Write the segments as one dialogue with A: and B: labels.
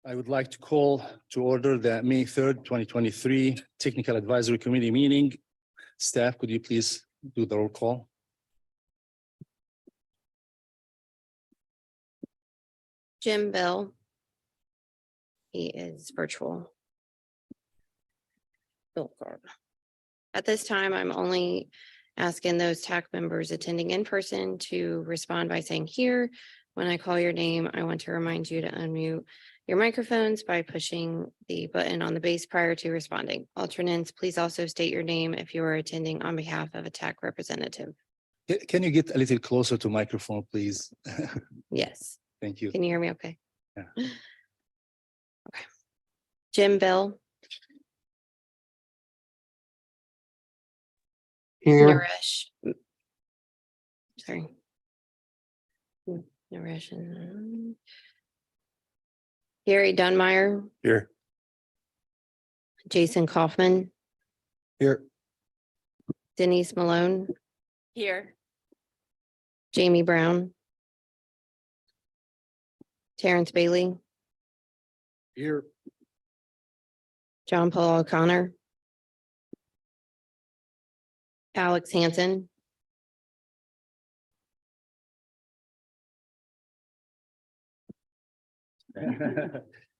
A: I would like to call to order the May 3rd, 2023 Technical Advisory Committee meeting. Staff, could you please do the roll call?
B: Jim Bell. He is virtual. Bill Guard. At this time, I'm only asking those TAC members attending in person to respond by saying here. When I call your name, I want to remind you to unmute your microphones by pushing the button on the base prior to responding. Alternates, please also state your name if you are attending on behalf of a TAC representative.
A: Can you get a little closer to microphone, please?
B: Yes.
A: Thank you.
B: Can you hear me okay?
A: Yeah.
B: Okay. Jim Bell.
C: Here.
B: Naresh. Sorry. Naresh and Gary Dunmeyer,
A: Here.
B: Jason Kaufman,
A: Here.
B: Denise Malone,
D: Here.
B: Jamie Brown, Terrence Bailey,
A: Here.
B: John Paul O'Connor, Alex Hansen,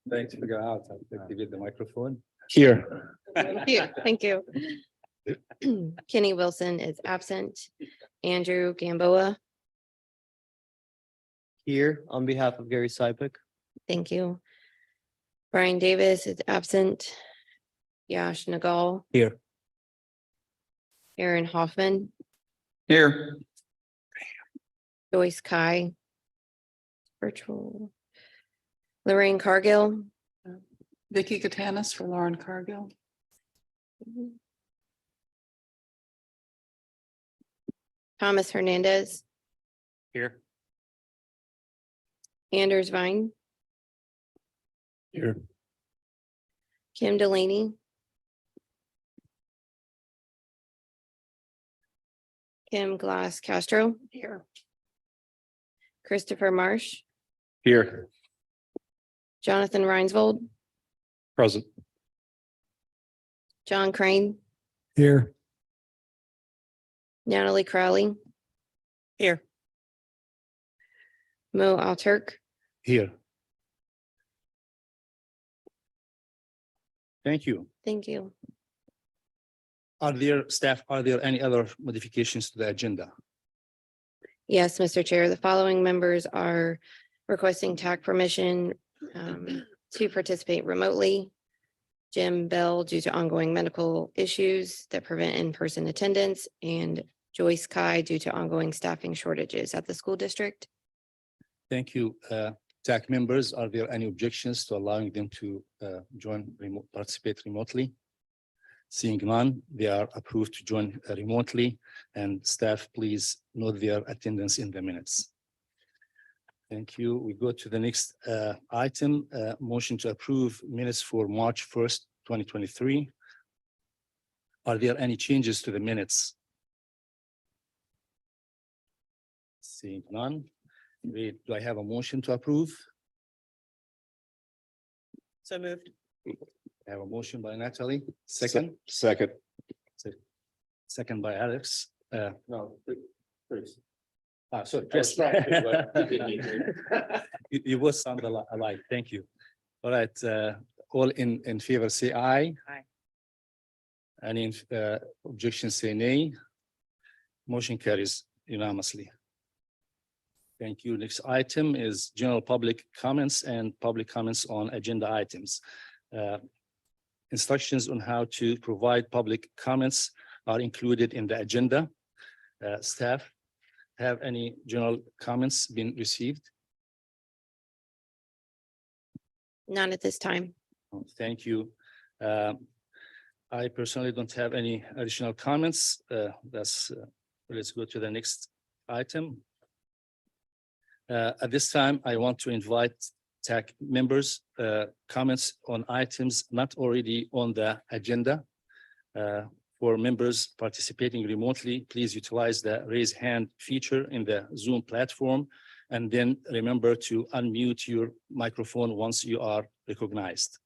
A: Thanks for going out. I'll activate the microphone. Here.
B: Thank you. Kenny Wilson is absent. Andrew Gamboa,
C: Here on behalf of Gary Sypik.
B: thank you. Brian Davis is absent. Yash Nagal,
A: Here.
B: Aaron Hoffman,
C: Here.
B: Joyce Kai, virtual. Lorraine Cargill,
D: Vicky Katanis for Lauren Cargill.
B: Thomas Hernandez,
A: Here.
B: Anders Vine,
A: Here.
B: Kim Delaney, Kim Glass Castro,
D: Here.
B: Christopher Marsh,
A: Here.
B: Jonathan Reinsvold,
A: Present.
B: John Crane,
A: Here.
B: Natalie Crowley. Here. Mo Alturk,
A: Here. Thank you.
B: thank you.
A: Are there any other modifications to the agenda?
B: Yes, Mr. Chair, the following members are requesting TAC permission to participate remotely. Jim Bell due to ongoing medical issues that prevent in-person attendance, and Joyce Kai due to ongoing staffing shortages at the school district.
A: Thank you. TAC members, are there any objections to allowing them to participate remotely? Seeing none, they are approved to join remotely, and staff, please note their attendance in the minutes. Thank you. We go to the next item, motion to approve minutes for March 1st, 2023. Are there any changes to the minutes? Seeing none, do I have a motion to approve?
D: So moved.
A: I have a motion by Natalie, second.
E: Second.
A: Second by Alex.
E: No, please.
A: Sorry,
E: I was
A: Chris.
E: trying to, but you didn't need to.
A: You both sound alike. Thank you. All right, all in favor, say aye.
D: Aye.
A: Any objection, say nay. Motion carries unanimously. Thank you. Next item is general public comments and public comments on agenda items. Instructions on how to provide public comments are included in the agenda. Staff, have any general comments been received?
B: None at this time.
A: Thank you. I personally don't have any additional comments. Let's go to the next item. At this time, I want to invite TAC members' comments on items not already on the agenda. For members participating remotely, please utilize the raise hand feature in the Zoom platform And then remember to unmute your microphone once you are recognized.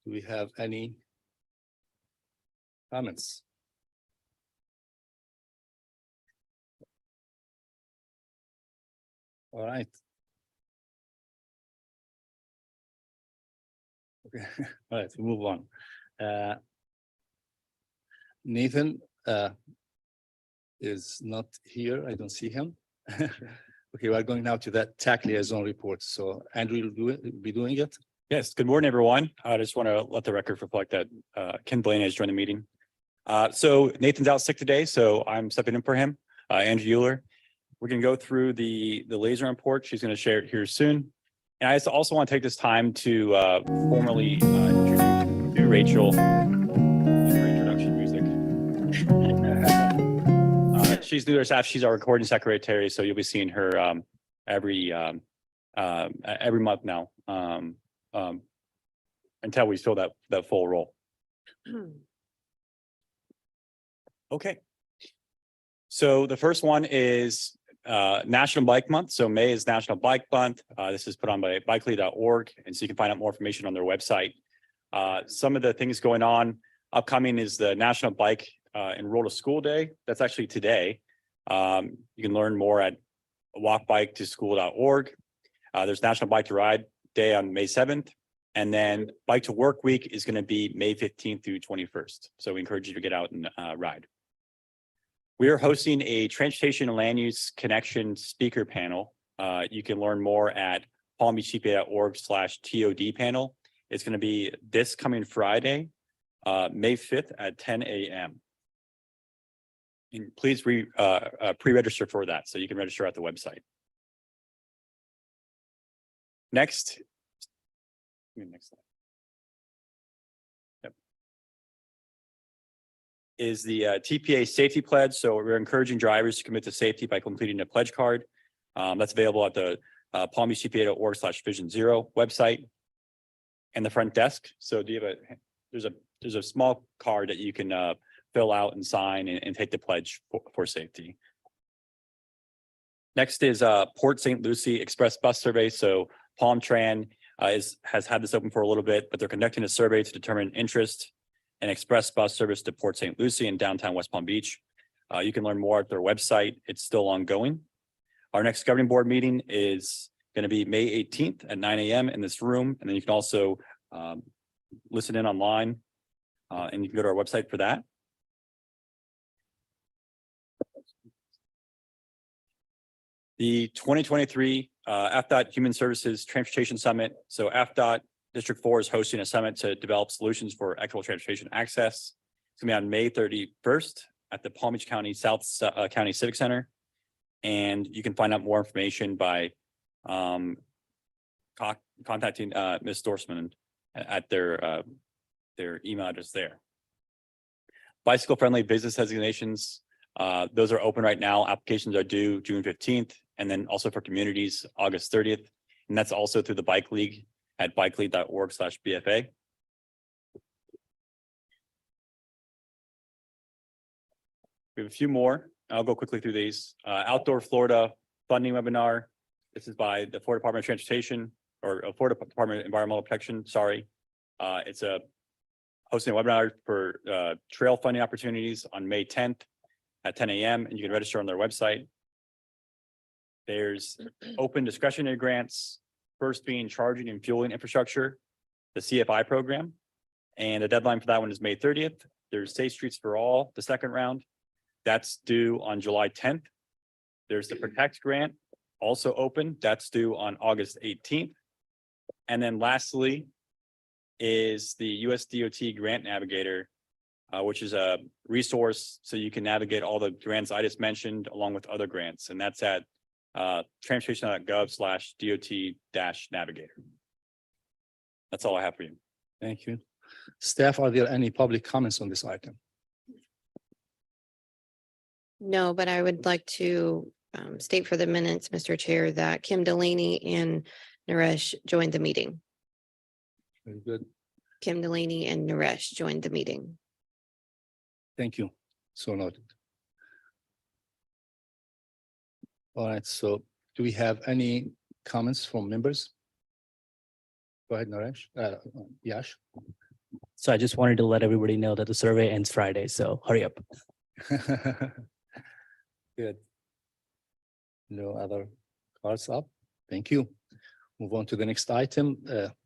A: Do we have any comments? All right. Okay, all right, we move on. Nathan is not here. I don't see him. Okay, we're going now to that TAC liaison report. So Andrew will be doing it.
F: Yes, good morning, everyone. I just want to let the record reflect that Ken Blaine has joined the meeting. So Nathan's out sick today, so I'm stepping in for him. Andrew Euler. We're going to go through the liaison report. She's going to share it here soon. And I also want to take this time to formally introduce to Rachel. Her introduction music. She's new to our staff. She's our recording secretary, so you'll be seeing her every month now. Until we fill that full role. Okay. So the first one is National Bike Month. So May is National Bike Month. This is put on by bikely.org, and so you can find out more information on their website. Some of the things going on upcoming is the National Bike Enroll to School Day. That's actually today. You can learn more at walkbiketoschool.org. There's National Bike to Ride Day on May 7th. And then Bike to Work Week is going to be May 15th through 21st. So we encourage you to get out and ride. We are hosting a Transportation and Land Use Connection speaker panel. You can learn more at palmbeachcpa.org/TOD panel. It's going to be this coming Friday, May 5th at 10 a.m. And please pre-register for that, so you can register at the website. Next slide. Yep. Is the TPA safety pledge. So we're encouraging drivers to commit to safety by completing a pledge card. That's available at the palmbeachcpa.org/vision0 website and the front desk. So do you have there's a small card that you can fill out and sign and take the pledge for safety. Next is Port St. Lucie Express Bus Survey. So Palm Tran has had this open for a little bit, but they're conducting a survey to determine interest in express bus service to Port St. Lucie in downtown West Palm Beach. You can learn more at their website. It's still ongoing. Our next governing board meeting is going to be May 18th at 9 a.m. in this room. And then you can also listen in online and you can go to our website for that. The 2023 FDOT Human Services Transportation Summit. So FDOT District 4 is hosting a summit to develop solutions for equitable transportation access. It's going to be on May 31st at the Palm Beach County South County Civic Center. And you can find out more information by contacting Ms. Dorsman at their email address there. Bicycle friendly business designations. Those are open right now. Applications are due June 15th. And then also for communities, August 30th. And that's also through the Bike League at bikeleague.org/BFA. We have a few more. I'll go quickly through these. Outdoor Florida funding webinar. This is by the Florida Department of Transportation or Florida Department of Environmental Protection. Sorry. It's hosting a webinar for trail funding opportunities on May 10th at 10 a.m. and you can register on their website. There's open discretionary grants, first being charging and fueling infrastructure, the CFI program. And the deadline for that one is May 30th. There's Safe Streets for All, the second round. That's due on July 10th. There's the Protect grant, also open. That's due on August 18th. And then lastly is the US DOT Grant Navigator, which is a resource so you can navigate all the grants I just mentioned along with other grants. And that's at transportation.gov/DOT-navigator. That's all I have for you.
A: Thank you. Staff, are there any public comments on this item?
B: No, but I would like to state for the minutes, Mr. Chair, that Kim Delaney and Naresh joined the meeting.
A: Very good.
B: Kim Delaney and Naresh joined the meeting.
A: Thank you. So noted. All right, so Do we have any comments from members? Go ahead, Naresh, Yash.
G: So I just wanted to let everybody know that the survey ends Friday, so hurry up.
A: Good. No other cards up. Thank you. Move on to the next item.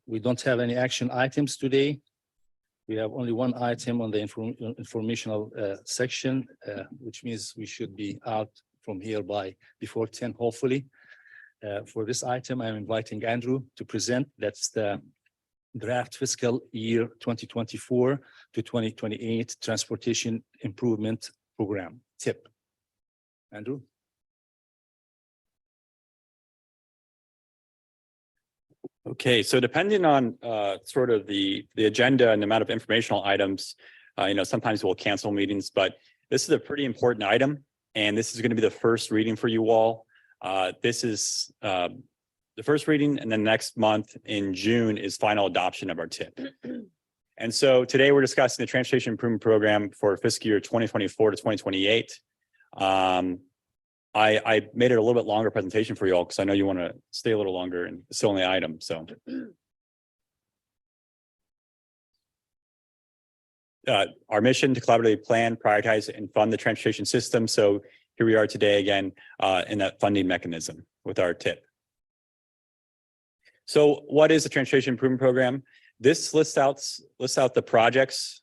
A: We don't have any action items today. We have only one item on the informational section, which means we should be out from here by before 10, hopefully. For this item, I'm inviting Andrew to present. That's the draft fiscal year 2024 to 2028 Transportation Improvement Program, TIP. Andrew?
F: Okay, so depending on sort of the agenda and the amount of informational items, sometimes we'll cancel meetings, but this is a pretty important item. And this is going to be the first reading for you all. This is the first reading, and then next month in June is final adoption of our TIP. And so today we're discussing the Transportation Improvement Program for fiscal year 2024 to 2028. I made it a little bit longer presentation for you all because I know you want to stay a little longer and it's the only item, so. Our mission to collaboratively plan, prioritize, and fund the transportation system. So here we are today again in that funding mechanism with our TIP. So what is the Transportation Improvement Program? This lists out the projects,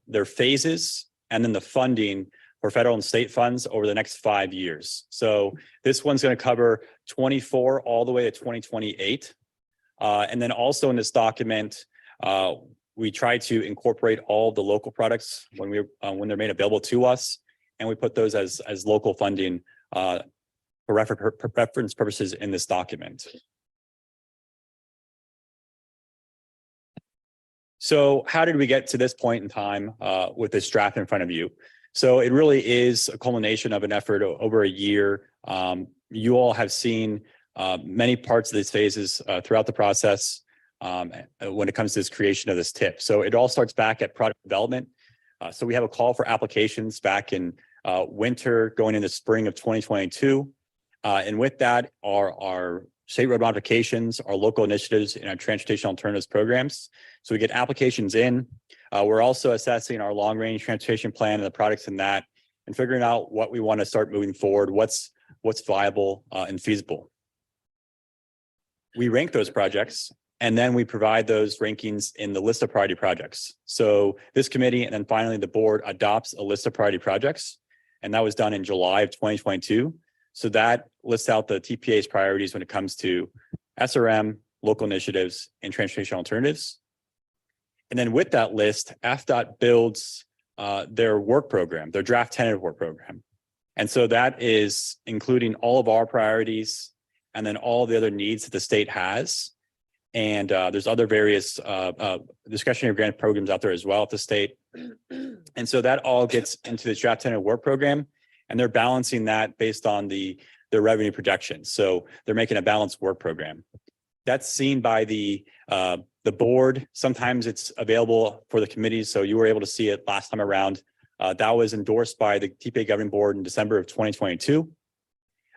F: their phases, and then the funding for federal and state funds over the next 5 years. So this one's going to cover 24 all the way to 2028. And then also in this document, we try to incorporate all the local products when they're made available to us, and we put those as local funding for reference purposes in this document. So how did we get to this point in time with this draft in front of you? So it really is a culmination of an effort over a year. You all have seen many parts of these phases throughout the process when it comes to this creation of this TIP. So it all starts back at product development. So we have a call for applications back in winter going into spring of 2022. And with that are our state road modifications, our local initiatives, and our transportation alternatives programs. So we get applications in. We're also assessing our long-range transportation plan and the products in that, and figuring out what we want to start moving forward, what's viable and feasible. We rank those projects, and then we provide those rankings in the list of priority projects. So this committee and then finally the board adopts a list of priority projects, and that was done in July of 2022. So that lists out the TPA's priorities when it comes to SRM, local initiatives, and transportation alternatives. And then with that list, FDOT builds their work program, their draft tentative work program. And so that is including all of our priorities and then all the other needs that the state has. And there's other various discretionary grant programs out there as well at the state. And so that all gets into the draft tentative work program, and they're balancing that based on their revenue projections. So they're making a balanced work program. That's seen by the board. Sometimes it's available for the committees. So you were able to see it last time around. That was endorsed by the TPA governing board in December of 2022.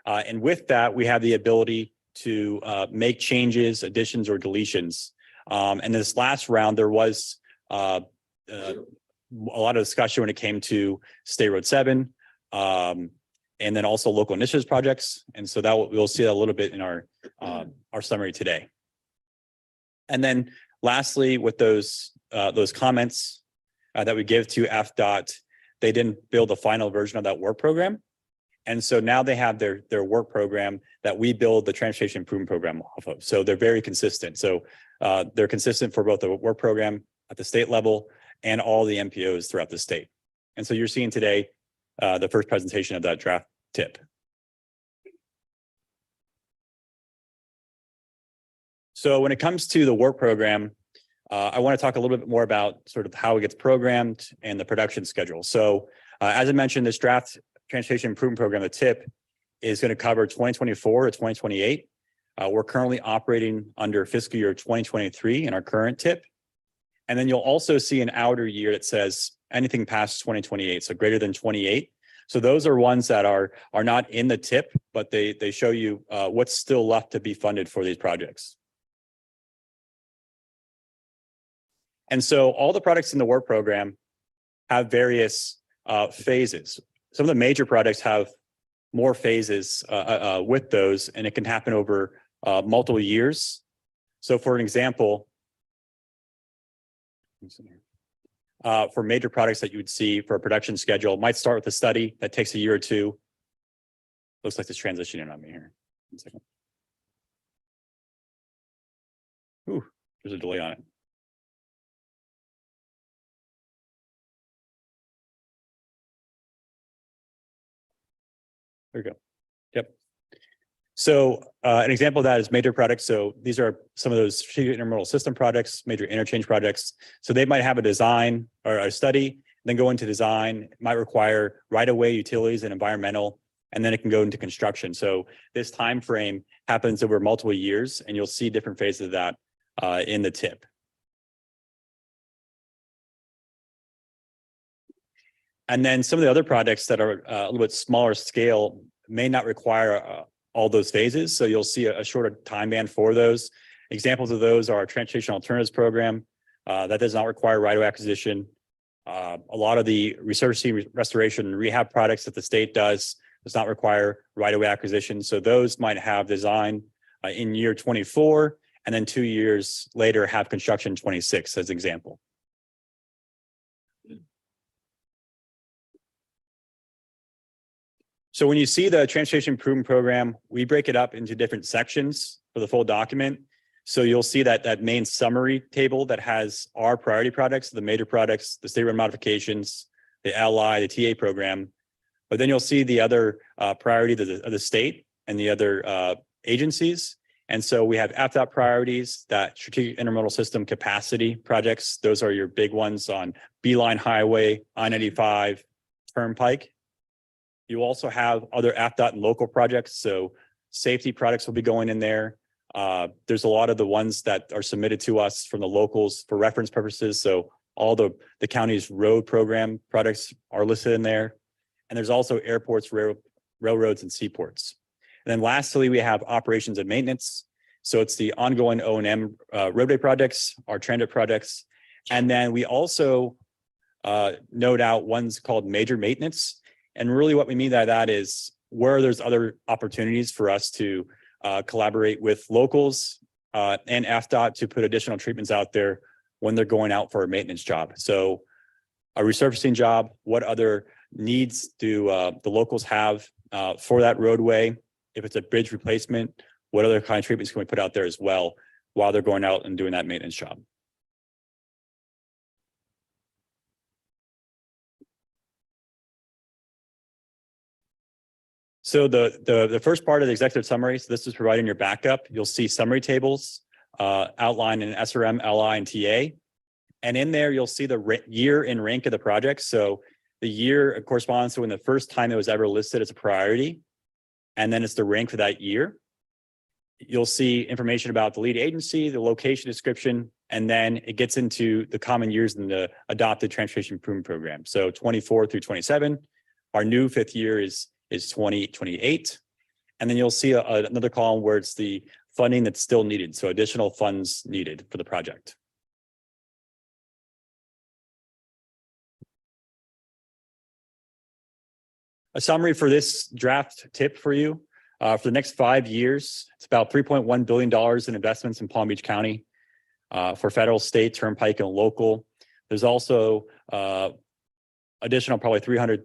F: And with that, we have the ability to make changes, additions, or deletions. And this last round, there was a lot of discussion when it came to State Road 7, and then also local initiatives projects. And so that we'll see that a little bit in our summary today. And then lastly, with those comments that we give to FDOT, they didn't build a final version of that work program. And so now they have their work program that we build the Transportation Improvement Program off of. So they're very consistent. So they're consistent for both the work program at the state level and all the MPOs throughout the state. And so you're seeing today the first presentation of that draft TIP. So when it comes to the work program, I want to talk a little bit more about sort of how it gets programmed and the production schedule. So as I mentioned, this draft Transportation Improvement Program, the TIP, is going to cover 2024 to 2028. We're currently operating under fiscal year 2023 in our current TIP. And then you'll also see an outer year that says anything past 2028, so greater than 28. So those are ones that are not in the tip, but they show you what's still left to be funded for these projects. And so all the products in the work program have various phases. Some of the major projects have more phases with those, and it can happen over multiple years. So for an example, for major products that you would see for a production schedule, might start with a study that takes a year or two. Looks like this transitioning on me here. 1 second. Ooh, there's a delay on it. There we go. Yep. So an example of that is major products. So these are some of those strategic intermodal system projects, major interchange projects. So they might have a design or a study, then go into design. It might require right-of-way utilities and environmental, and then it can go into construction. So this time frame happens over multiple years, and you'll see different phases of that in the tip. And then some of the other projects that are a little bit smaller scale may not require all those phases. So you'll see a shorter time band for those. Examples of those are our Transportation Alternatives Program. That does not require right-of-way acquisition. A lot of the resurfacing, restoration, and rehab products that the state does not require right-of-way acquisition. So those might have design in year 24, and then 2 years later have construction 26 as an example. So when you see the Transportation Improvement Program, we break it up into different sections for the full document. So you'll see that main summary table that has our priority products, the major products, the state road modifications, the LI, the TA program. But then you'll see the other priority of the state and the other agencies. And so we have FDOT priorities, that strategic intermodal system capacity projects. Those are your big ones on Beeline Highway, I-95, Turnpike. You also have other FDOT and local projects. So safety products will be going in there. There's a lot of the ones that are submitted to us from the locals for reference purposes. So all the county's road program products are listed in there. And there's also airports, railroads, and seaports. And then lastly, we have operations and maintenance. So it's the ongoing O&M roadway projects, our transit projects. And then we also note out ones called major maintenance. And really what we mean by that is where there's other opportunities for us to collaborate with locals and FDOT to put additional treatments out there when they're going out for a maintenance job. So a resurfacing job, what other needs do the locals have for that roadway? If it's a bridge replacement, what other kind of treatments can we put out there as well while they're going out and doing that maintenance job? So the first part of the executive summary, so this is providing your backup. You'll see summary tables outlined in SRM, LI, and TA. And in there, you'll see the year and rank of the project. So the year corresponds to when the first time it was ever listed as a priority. And then it's the rank for that year. You'll see information about the lead agency, the location description, and then it gets into the common years in the adopted Transportation Improvement Program. So 24 through 27. Our new 5th year is 2028. And then you'll see another column where it's the funding that's still needed. So additional funds needed for the project. A summary for this draft tip for you. For the next 5 years, it's about $3.1 billion in investments in Palm Beach County for federal, state, turnpike, and local. There's also additional probably 300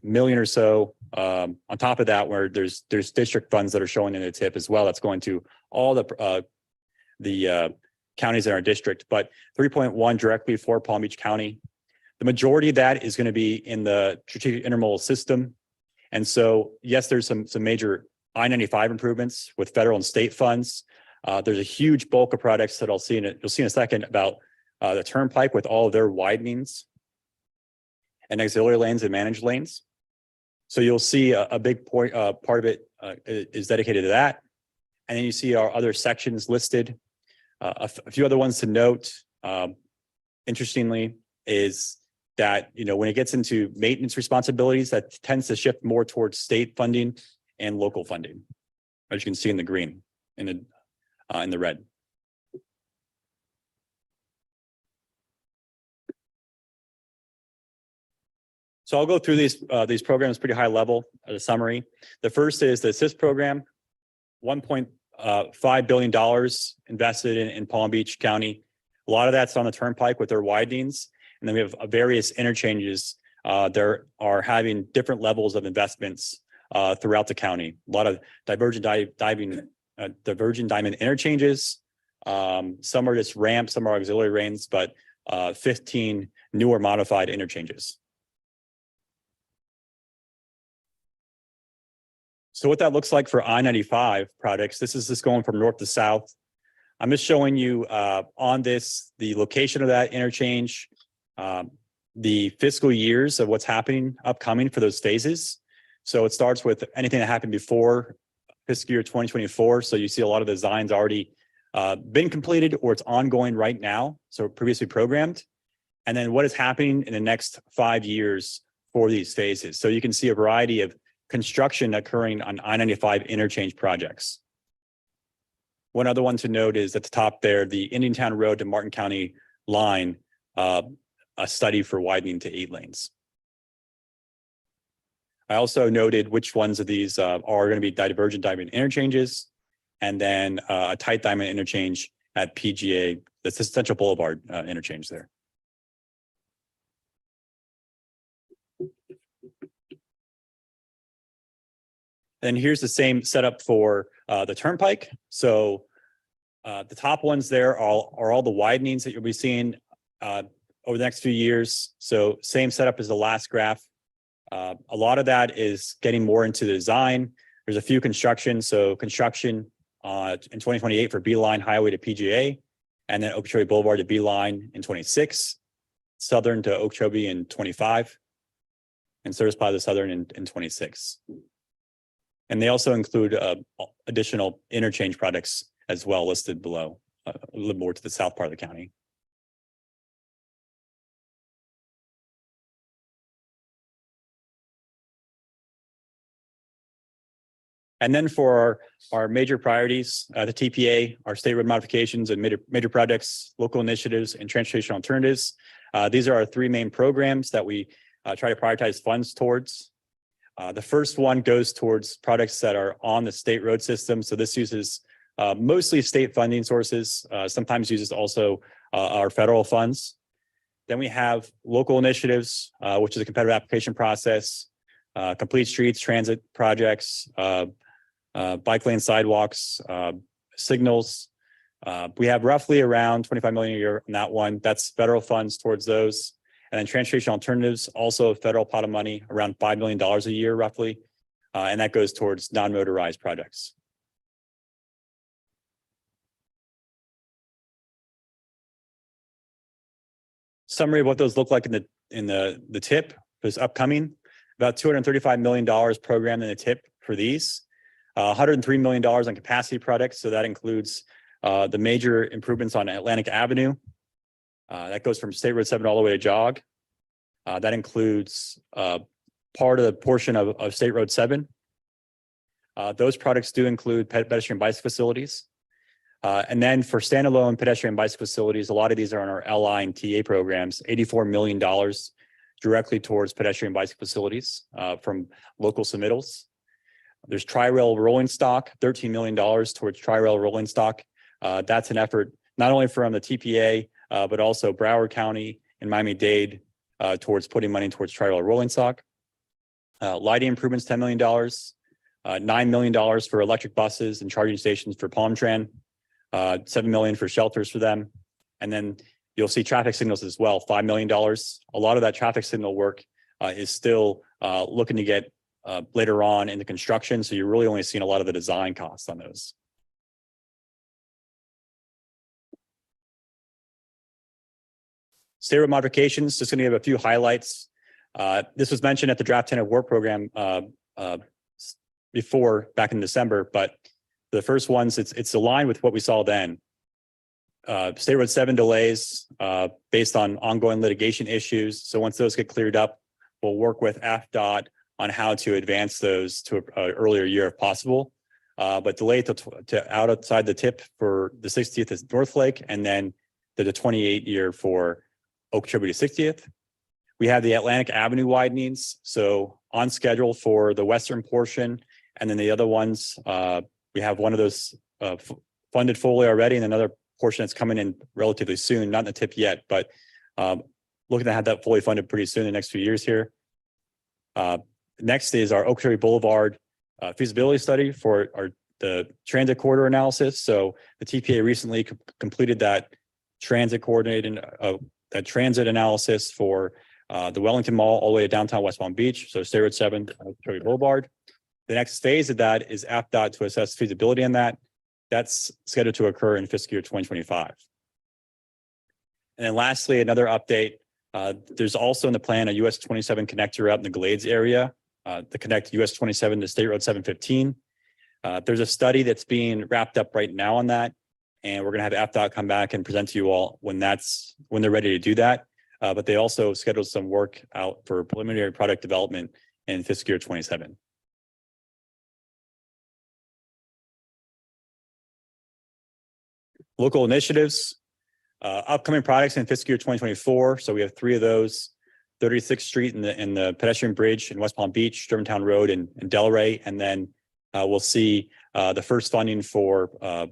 F: million or so on top of that, where there's district funds that are showing in the tip as well. That's going to all the counties in our district, but 3.1 directly for Palm Beach County. The majority of that is going to be in the strategic intermodal system. And so, yes, there's some major I-95 improvements with federal and state funds. There's a huge bulk of projects that you'll see in a second about the turnpike with all of their widenings and auxiliary lanes and managed lanes. So you'll see a big part of it is dedicated to that. And then you see our other sections listed. A few other ones to note, interestingly, is that, when it gets into maintenance responsibilities, that tends to shift more towards state funding and local funding. As you can see in the green, in the red. So I'll go through these programs pretty high level as a summary. The first is the ASSIST program, $1.5 billion invested in Palm Beach County. A lot of that's on the turnpike with their widenings. And then we have various interchanges. There are having different levels of investments throughout the county. A lot of divergent diamond interchanges. Some are just ramps, some are auxiliary lanes, but 15 newer modified interchanges. So what that looks like for I-95 projects, this is just going from north to south. I'm just showing you on this, the location of that interchange, the fiscal years of what's happening upcoming for those phases. So it starts with anything that happened before fiscal year 2024. So you see a lot of the designs already been completed or it's ongoing right now. So previously programmed. And then what is happening in the next 5 years for these phases. So you can see a variety of construction occurring on I-95 interchange projects. One other one to note is at the top there, the Indiantown Road to Martin County line, a study for widening to 8 lanes. I also noted which ones of these are going to be divergent diamond interchanges, and then a tight diamond interchange at PGA, that's the Central Boulevard interchange there. And here's the same setup for the turnpike. So the top ones there are all the widenings that you'll be seeing over the next few years. So same setup as the last graph. A lot of that is getting more into the design. There's a few construction. So construction in 2028 for Beeline Highway to PGA, and then Okeechobee Boulevard to Beeline in 26, Southern to Okeechobee in 25, and Service Plaza Southern in 26. And they also include additional interchange products as well listed below, a little more to the south part of the county. And then for our major priorities, the TPA, our state road modifications and major projects, local initiatives, and transportation alternatives. These are our 3 main programs that we try to prioritize funds towards. The first one goes towards projects that are on the state road system. So this uses mostly state funding sources, sometimes uses also our federal funds. Then we have local initiatives, which is a competitive application process, complete streets, transit projects, bike lane sidewalks, signals. We have roughly around $25 million a year on that one. That's federal funds towards those. And then transportation alternatives, also a federal pot of money, around $5 million a year roughly. And that goes towards non-motorized projects. Summary of what those look like in the tip is upcoming. About $235 million programmed in the tip for these. $103 million on capacity projects. So that includes the major improvements on Atlantic Avenue. That goes from State Road 7 all the way to Jog. That includes part of the portion of State Road 7. Those products do include pedestrian bicycle facilities. And then for standalone pedestrian bicycle facilities, a lot of these are on our LI and TA programs, $84 million directly towards pedestrian bicycle facilities from local submittals. There's Tri-Rail rolling stock, $13 million towards Tri-Rail rolling stock. That's an effort not only from the TPA, but also Broward County and Miami-Dade towards putting money towards Tri-Rail rolling stock. Lighting improvements, $10 million. $9 million for electric buses and charging stations for Palm Tran. $7 million for shelters for them. And then you'll see traffic signals as well, $5 million. A lot of that traffic signal work is still looking to get later on in the construction. So you're really only seeing a lot of the design costs on those. State road modifications, just going to give a few highlights. This was mentioned at the draft 10 of work program before back in December, but the first ones, it's aligned with what we saw then. State Road 7 delays based on ongoing litigation issues. So once those get cleared up, we'll work with AFDOT on how to advance those to an earlier year if possible. But delay to outside the tip for the 60th is North Lake, and then the 28 year for Okeechobee to 60th. We have the Atlantic Avenue widenings, so on schedule for the western portion, and then the other ones, we have one of those funded fully already, and another portion that's coming in relatively soon, not in the tip yet, but looking to have that fully funded pretty soon in the next few years here. Next is our Okeechobee Boulevard feasibility study for the transit corridor analysis. So the TPA recently completed that transit coordinated that transit analysis for the Wellington Mall all the way to downtown West Palm Beach. So State Road 7, Okeechobee Boulevard. The next phase of that is AFDOT to assess feasibility on that. That's scheduled to occur in fiscal year 2025. And then lastly, another update. There's also in the plan a US 27 connector out in the Glades area, to connect US 27 to State Road 715. There's a study that's being wrapped up right now on that, and we're going to have AFDOT come back and present to you all when they're ready to do that. But they also scheduled some work out for preliminary product development in fiscal year 27. Local initiatives, upcoming projects in fiscal year 2024. So we have 3 of those: 36th Street in the pedestrian bridge in West Palm Beach, Germantown Road in Delray, and then we'll see the first funding for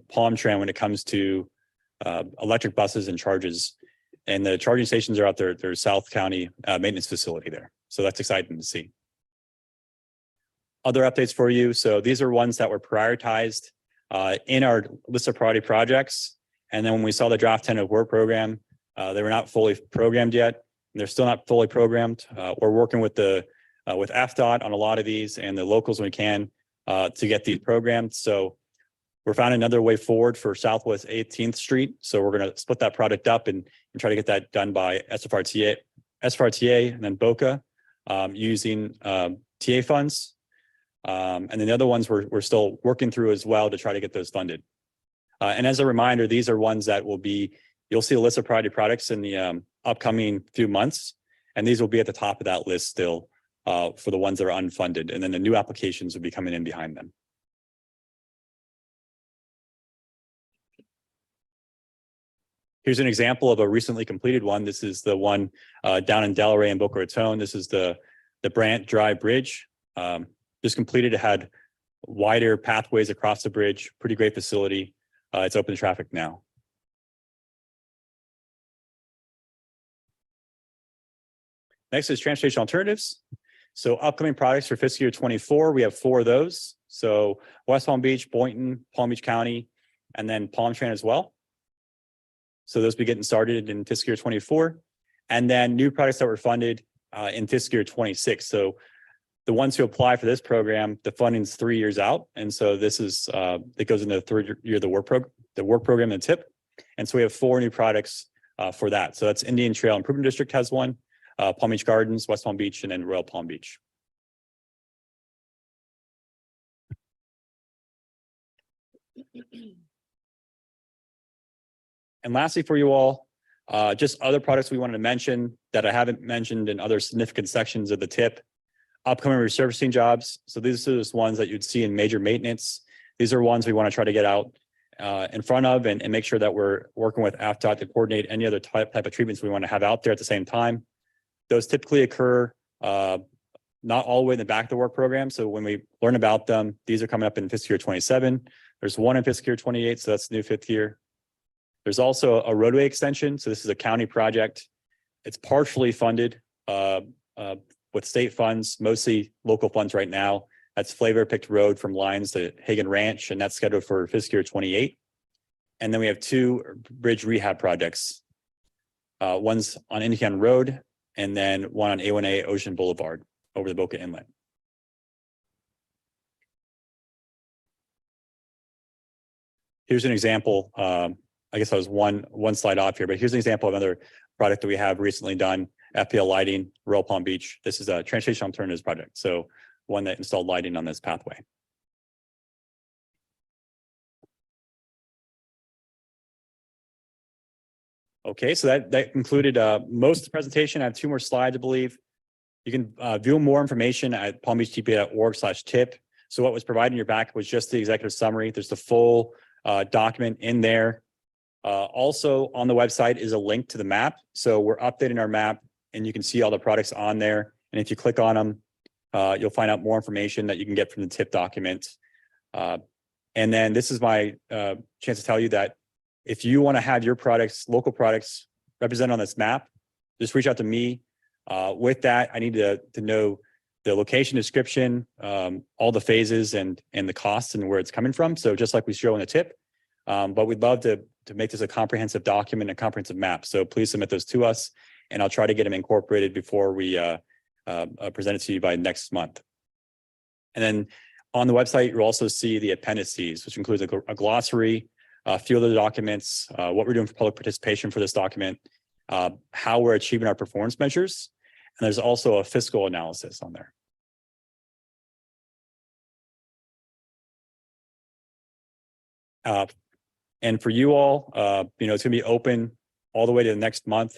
F: Palm Tran when it comes to electric buses and charges. And the charging stations are out there. There's South County maintenance facility there. So that's exciting to see. Other updates for you. So these are ones that were prioritized in our list of priority projects. And then when we saw the draft 10 of work program, they were not fully programmed yet. They're still not fully programmed. We're working with with AFDOT on a lot of these and the locals when we can to get these programmed. So we're finding another way forward for Southwest 18th Street. So we're going to split that project up and try to get that done by SFRTA and then BOCA using TA funds. And then the other ones we're still working through as well to try to get those funded. And as a reminder, these are ones that you'll see a list of priority products in the upcoming few months, and these will be at the top of that list still for the ones that are unfunded, and then the new applications will be coming in behind them. Here's an example of a recently completed one. This is the one down in Delray and Boca Raton. This is the Brant Drive Bridge. Just completed. It had wider pathways across the bridge. Pretty great facility. It's open to traffic now. Next is transportation alternatives. So upcoming projects for fiscal year 24, we have 4 of those. So West Palm Beach, Boynton, Palm Beach County, and then Palm Tran as well. So those will be getting started in fiscal year 24. And then new projects that were funded in fiscal year 26. So the ones who apply for this program, the funding is 3 years out. And so this is, it goes into the 3rd year of the work program and TIP. And so we have 4 new products for that. So that's Indian Trail Improvement District has one, Palm Beach Gardens, West Palm Beach, and then Royal Palm Beach. And lastly for you all, just other products we wanted to mention that I haven't mentioned in other significant sections of the TIP. Upcoming resurfacing jobs. So these are just ones that you'd see in major maintenance. These are ones we want to try to get out in front of and make sure that we're working with AFDOT to coordinate any other type of treatments we want to have out there at the same time. Those typically occur not all the way in the back of the work program. So when we learn about them, these are coming up in fiscal year 27. There's one in fiscal year 28. So that's the new 5th year. There's also a roadway extension. So this is a county project. It's partially funded with state funds, mostly local funds right now. That's Flavor Picked Road from Lyons to Hagen Ranch, and that's scheduled for fiscal year 28. And then we have 2 bridge rehab projects. One's on Indian Road, and then one on A1A Ocean Boulevard over the Boca Inlet. Here's an example. I guess I was one slide off here, but here's an example of another product that we have recently done. FPL lighting, Royal Palm Beach. This is a transportation alternatives project. So one that installed lighting on this pathway. Okay, so that concluded most of the presentation. I have 2 more slides, I believe. You can view more information at palmbeachtpa.org/tip. So what was provided in your back was just the executive summary. There's the full document in there. Also on the website is a link to the map. So we're updating our map and you can see all the products on there. And if you click on them, you'll find out more information that you can get from the tip document. And then this is my chance to tell you that if you want to have your products, local products represented on this map, just reach out to me. With that, I need to know the location description, all the phases and the costs and where it's coming from. So just like we show in the tip, but we'd love to make this a comprehensive document, a comprehensive map. So please submit those to us and I'll try to get them incorporated before we present it to you by next month. And then on the website, you'll also see the appendices, which includes a glossary, a few other documents, what we're doing for public participation for this document, how we're achieving our performance measures. And there's also a fiscal analysis on there. And for you all, it's going to be open all the way to the next month.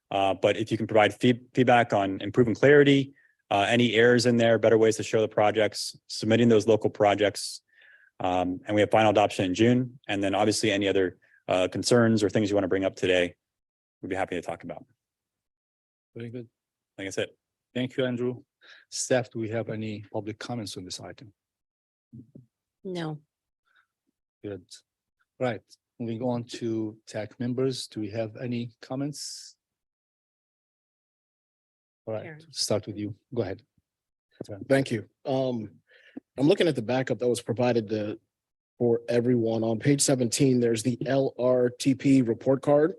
F: But if you can provide feedback on improving clarity, any errors in there, better ways to show the projects, submitting those local projects. And we have final adoption in June. And then obviously any other concerns or things you want to bring up today, we'd be happy to talk about.
A: Very good.
F: I think that's it.
A: Thank you, Andrew. Staff, do we have any public comments on this item?
B: No.
A: Good. Right, moving on to TAC members. Do we have any comments? All right,
B: Karen.
A: start with you. Go ahead.
H: Thank you. I'm looking at the backup that was provided for everyone. On page 17, there's the LRTP report card.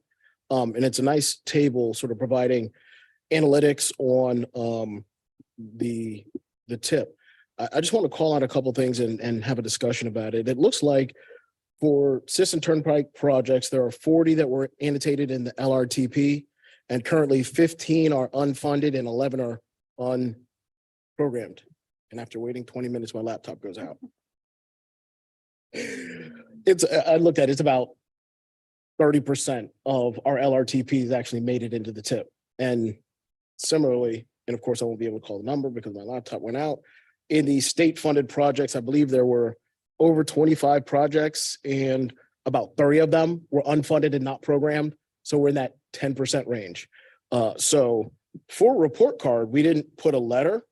H: And it's a nice table sort of providing analytics on the tip. I just want to call out a couple things and have a discussion about it. It looks like for Sisson Turnpike projects, there are 40 that were annotated in the LRTP, and currently 15 are unfunded and 11 are unprogrammed. And after waiting 20 minutes, my laptop goes out. I looked at it, it's about 30% of our LRTPs actually made it into the tip. And similarly, and of course, I won't be able to call the number because my laptop went out. In the state-funded projects, I believe there were over 25 projects and about 30 of them were unfunded and not programmed. So we're in that 10% range. So for a report card, we didn't put a letter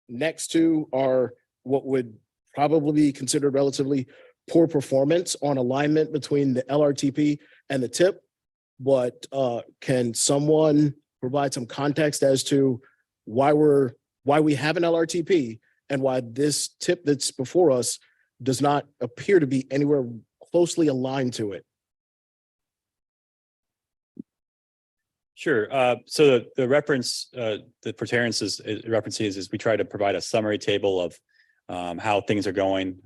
H: next to our, what would probably be considered relatively poor performance on alignment between the LRTP and the tip. But can someone provide some context as to why we have an LRTP and why this tip that's before us does not appear to be anywhere closely aligned to it?
F: Sure. So the reference that for Terrence is referencing is we try to provide a summary table of how things are going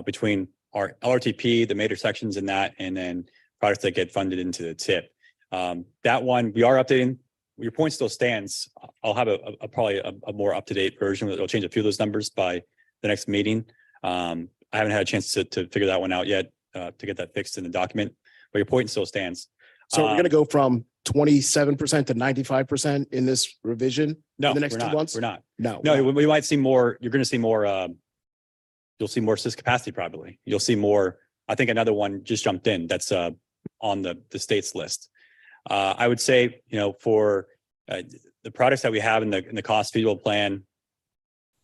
F: between our LRTP, the major sections in that, and then products that get funded into the tip. That one we are updating. Your point still stands. I'll have probably a more up-to-date version. It'll change a few of those numbers by the next meeting. I haven't had a chance to figure that one out yet to get that fixed in the document, but your point still stands.
H: So we're going to go from 27% to 95% in this revision
F: No,
H: in the next
F: we're
H: 2
F: not.
H: months?
F: We're not.
H: No.
F: No, we might see more. You're going to see more. You'll see more sys capacity probably. You'll see more. I think another one just jumped in. That's on the state's list. I would say, for the products that we have in the cost feasible plan,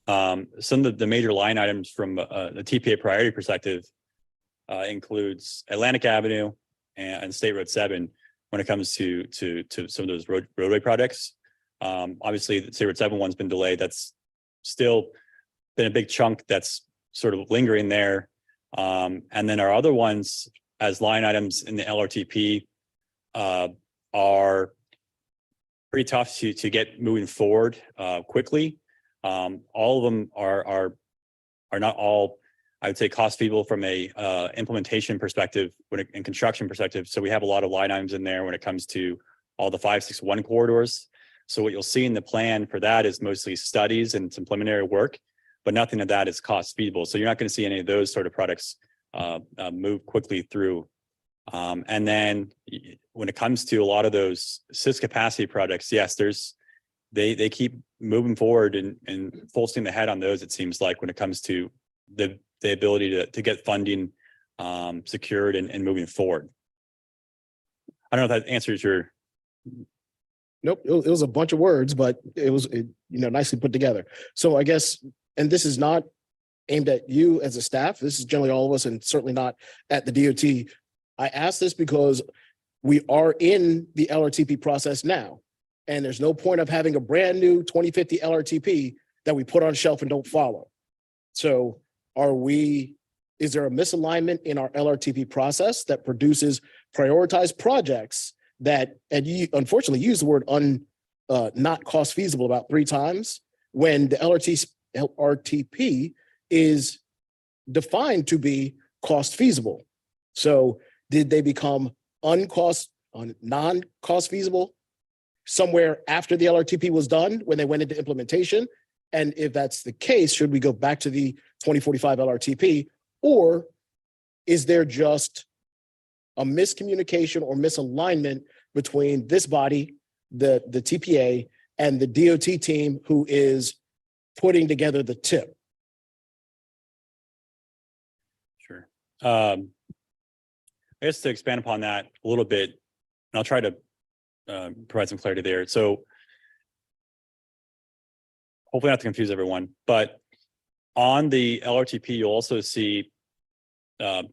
F: some of the major line items from the TPA priority perspective includes Atlantic Avenue and State Road 7 when it comes to some of those roadway projects. Obviously, the State Road 7 one's been delayed. That's still been a big chunk that's sort of lingering there. And then our other ones as line items in the LRTP are pretty tough to get moving forward quickly. All of them are not all, I would say, cost feasible from a implementation perspective and construction perspective. So we have a lot of line items in there when it comes to all the 561 corridors. So what you'll see in the plan for that is mostly studies and some preliminary work, but nothing of that is cost feasible. So you're not going to see any of those sort of products move quickly through And then when it comes to a lot of those SIS capacity projects, yes, they keep moving forward and full steam ahead on those, it seems like, when it comes to the ability to get funding secured and moving forward. I don't know if that answers your.
H: Nope, it was a bunch of words, but it was, nicely put together. So I guess, and this is not aimed at you as a staff. This is generally all of us, and certainly not at the DOT. I ask this because we are in the LRTP process now, and there's no point of having a brand new 2050 LRTP that we put on shelf and don't follow. So is there a misalignment in our LRTP process that produces prioritized projects that, and you unfortunately use the word not cost feasible about 3 times, when the LRTP is defined to be cost feasible? So did they become non-cost feasible somewhere after the LRTP was done when they went into implementation? And if that's the case, should we go back to the 2045 LRTP, or is there just a miscommunication or misalignment between this body, the TPA, and the DOT team who is putting together the tip?
F: Sure. I guess to expand upon that a little bit, and I'll try to provide some clarity there. So hopefully not to confuse everyone, but on the LRTP, you'll also see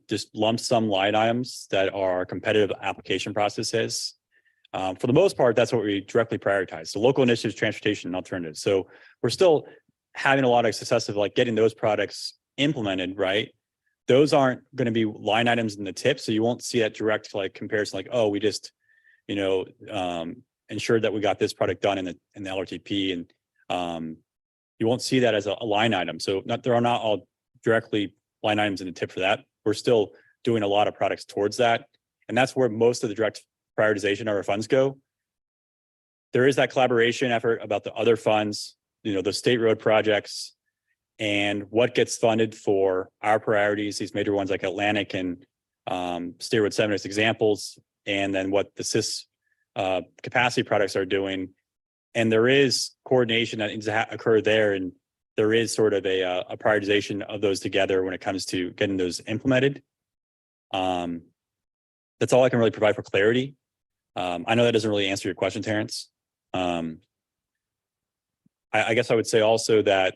F: just lump sum line items that are competitive application processes. For the most part, that's what we directly prioritize. So local initiatives, transportation, and alternatives. So we're still having a lot of success of like getting those products implemented, right? Those aren't going to be line items in the tip. So you won't see that direct like comparison, like, oh, we just, ensured that we got this product done in the LRTP, and you won't see that as a line item. So there are not all directly line items in the tip for that. We're still doing a lot of products towards that. And that's where most of the direct prioritization of our funds go. There is that collaboration effort about the other funds, the state road projects, and what gets funded for our priorities, these major ones like Atlantic and State Road 7 as examples, and then what the SIS capacity products are doing. And there is coordination that needs to occur there. And there is sort of a prioritization of those together when it comes to getting those implemented. That's all I can really provide for clarity. I know that doesn't really answer your question, Terrence. I guess I would say also that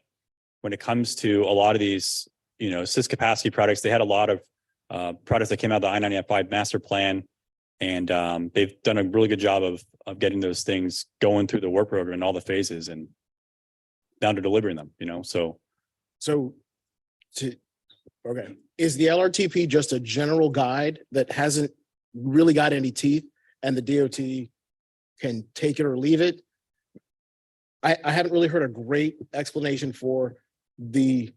F: when it comes to a lot of these, SIS capacity products, they had a lot of products that came out of the I-95 master plan. And they've done a really good job of getting those things going through the work program in all the phases and down to delivering them, so.
H: Okay, is the LRTP just a general guide that hasn't really got any teeth and the DOT can take it or leave it? I haven't really heard a great explanation for the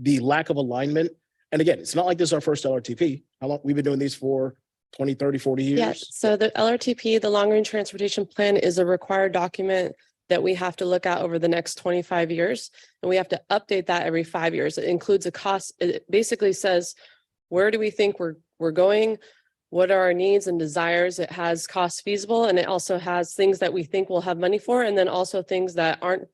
H: lack of alignment. And again, it's not like this is our first LRTP. How long we've been doing these for 20, 30, 40 years?
I: Yes. So the LRTP, the Long Range Transportation Plan, is a required document that we have to look at over the next 25 years. And we have to update that every 5 years. It includes a cost. It basically says, where do we think we're going? What are our needs and desires? It has cost feasible, and it also has things that we think we'll have money for, and then also things that aren't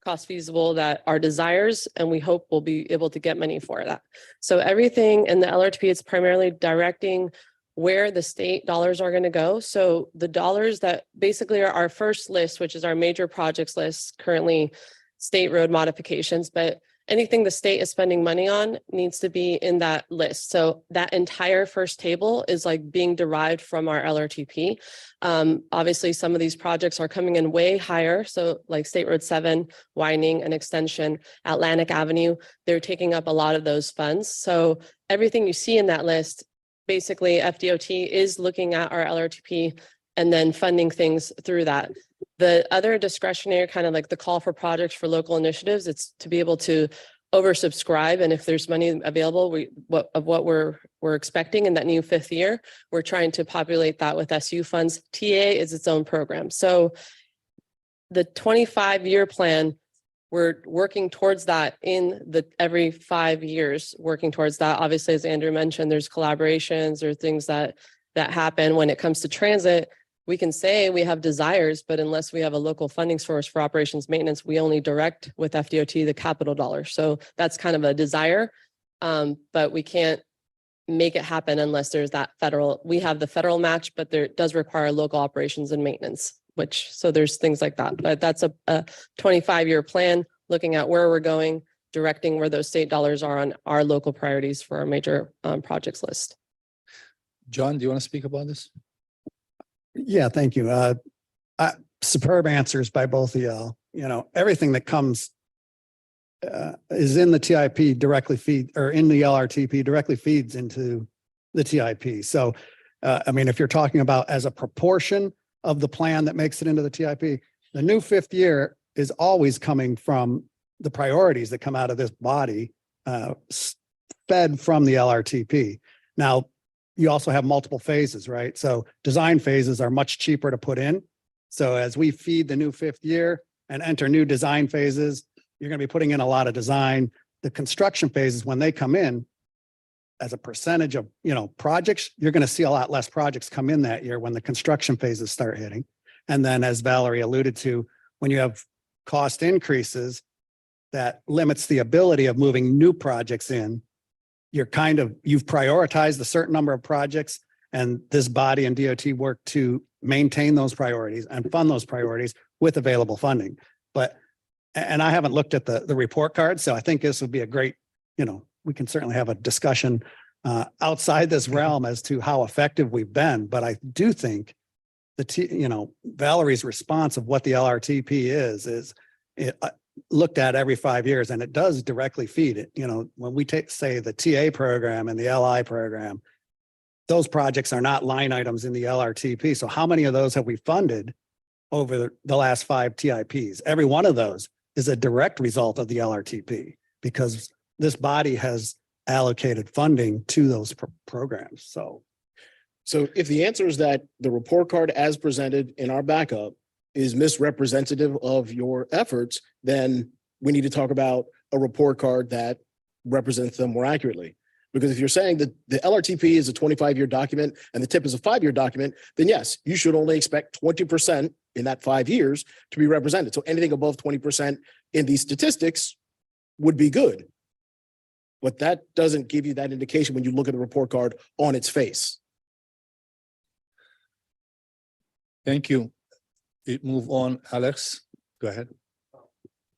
I: cost feasible that are desires, and we hope we'll be able to get money for that. So everything in the LRTP is primarily directing where the state dollars are going to go. So the dollars that basically are our first list, which is our major projects list, currently state road modifications, but anything the state is spending money on needs to be in that list. So that entire first table is like being derived from our LRTP. Obviously, some of these projects are coming in way higher. So like State Road 7, widening and extension, Atlantic Avenue, they're taking up a lot of those funds. So everything you see in that list, basically FDOT is looking at our LRTP and then funding things through that. The other discretionary, kind of like the call for projects for local initiatives, it's to be able to oversubscribe. And if there's money available, what we're expecting in that new 5th year, we're trying to populate that with SU funds. TA is its own program. So the 25-year plan, we're working towards that in the every 5 years, working towards that. Obviously, as Andrew mentioned, there's collaborations or things that happen when it comes to transit. We can say we have desires, but unless we have a local funding source for operations maintenance, we only direct with FDOT the capital dollar. So that's kind of a desire. But we can't make it happen unless there's that federal, we have the federal match, but there does require local operations and maintenance, so there's things like that. But that's a 25-year plan, looking at where we're going, directing where those state dollars are on our local priorities for our major projects list.
A: John, do you want to speak about this?
J: Yeah, thank you. Superb answers by both of y'all. You know, everything that comes is in the TIP directly or in the LRTP directly feeds into the TIP. So, I mean, if you're talking about as a proportion of the plan that makes it into the TIP, the new 5th year is always coming from the priorities that come out of this body, fed from the LRTP. Now, you also have multiple phases, right? So design phases are much cheaper to put in. So as we feed the new 5th year and enter new design phases, you're going to be putting in a lot of design. The construction phases, when they come in, as a percentage of, projects, you're going to see a lot less projects come in that year when the construction phases start hitting. And then, as Valerie alluded to, when you have cost increases, that limits the ability of moving new projects in. You've prioritized a certain number of projects, and this body and DOT work to maintain those priorities and fund those priorities with available funding. And I haven't looked at the report card, so I think this would be a great, we can certainly have a discussion outside this realm as to how effective we've been. But I do think Valerie's response of what the LRTP is looked at every 5 years, and it does directly feed it. When we say the TA program and the LI program, those projects are not line items in the LRTP. So how many of those have we funded over the last 5 TIPs? Every one of those is a direct result of the LRTP, because this body has allocated funding to those programs. So
H: if the answer is that the report card as presented in our backup is misrepresentative of your efforts, then we need to talk about a report card that represents them more accurately. Because if you're saying that the LRTP is a 25-year document and the TIP is a 5-year document, then yes, you should only expect 20% in that 5 years to be represented. So anything above 20% in these statistics would be good. But that doesn't give you that indication when you look at the report card on its face.
A: Thank you. We move on. Alex, go ahead.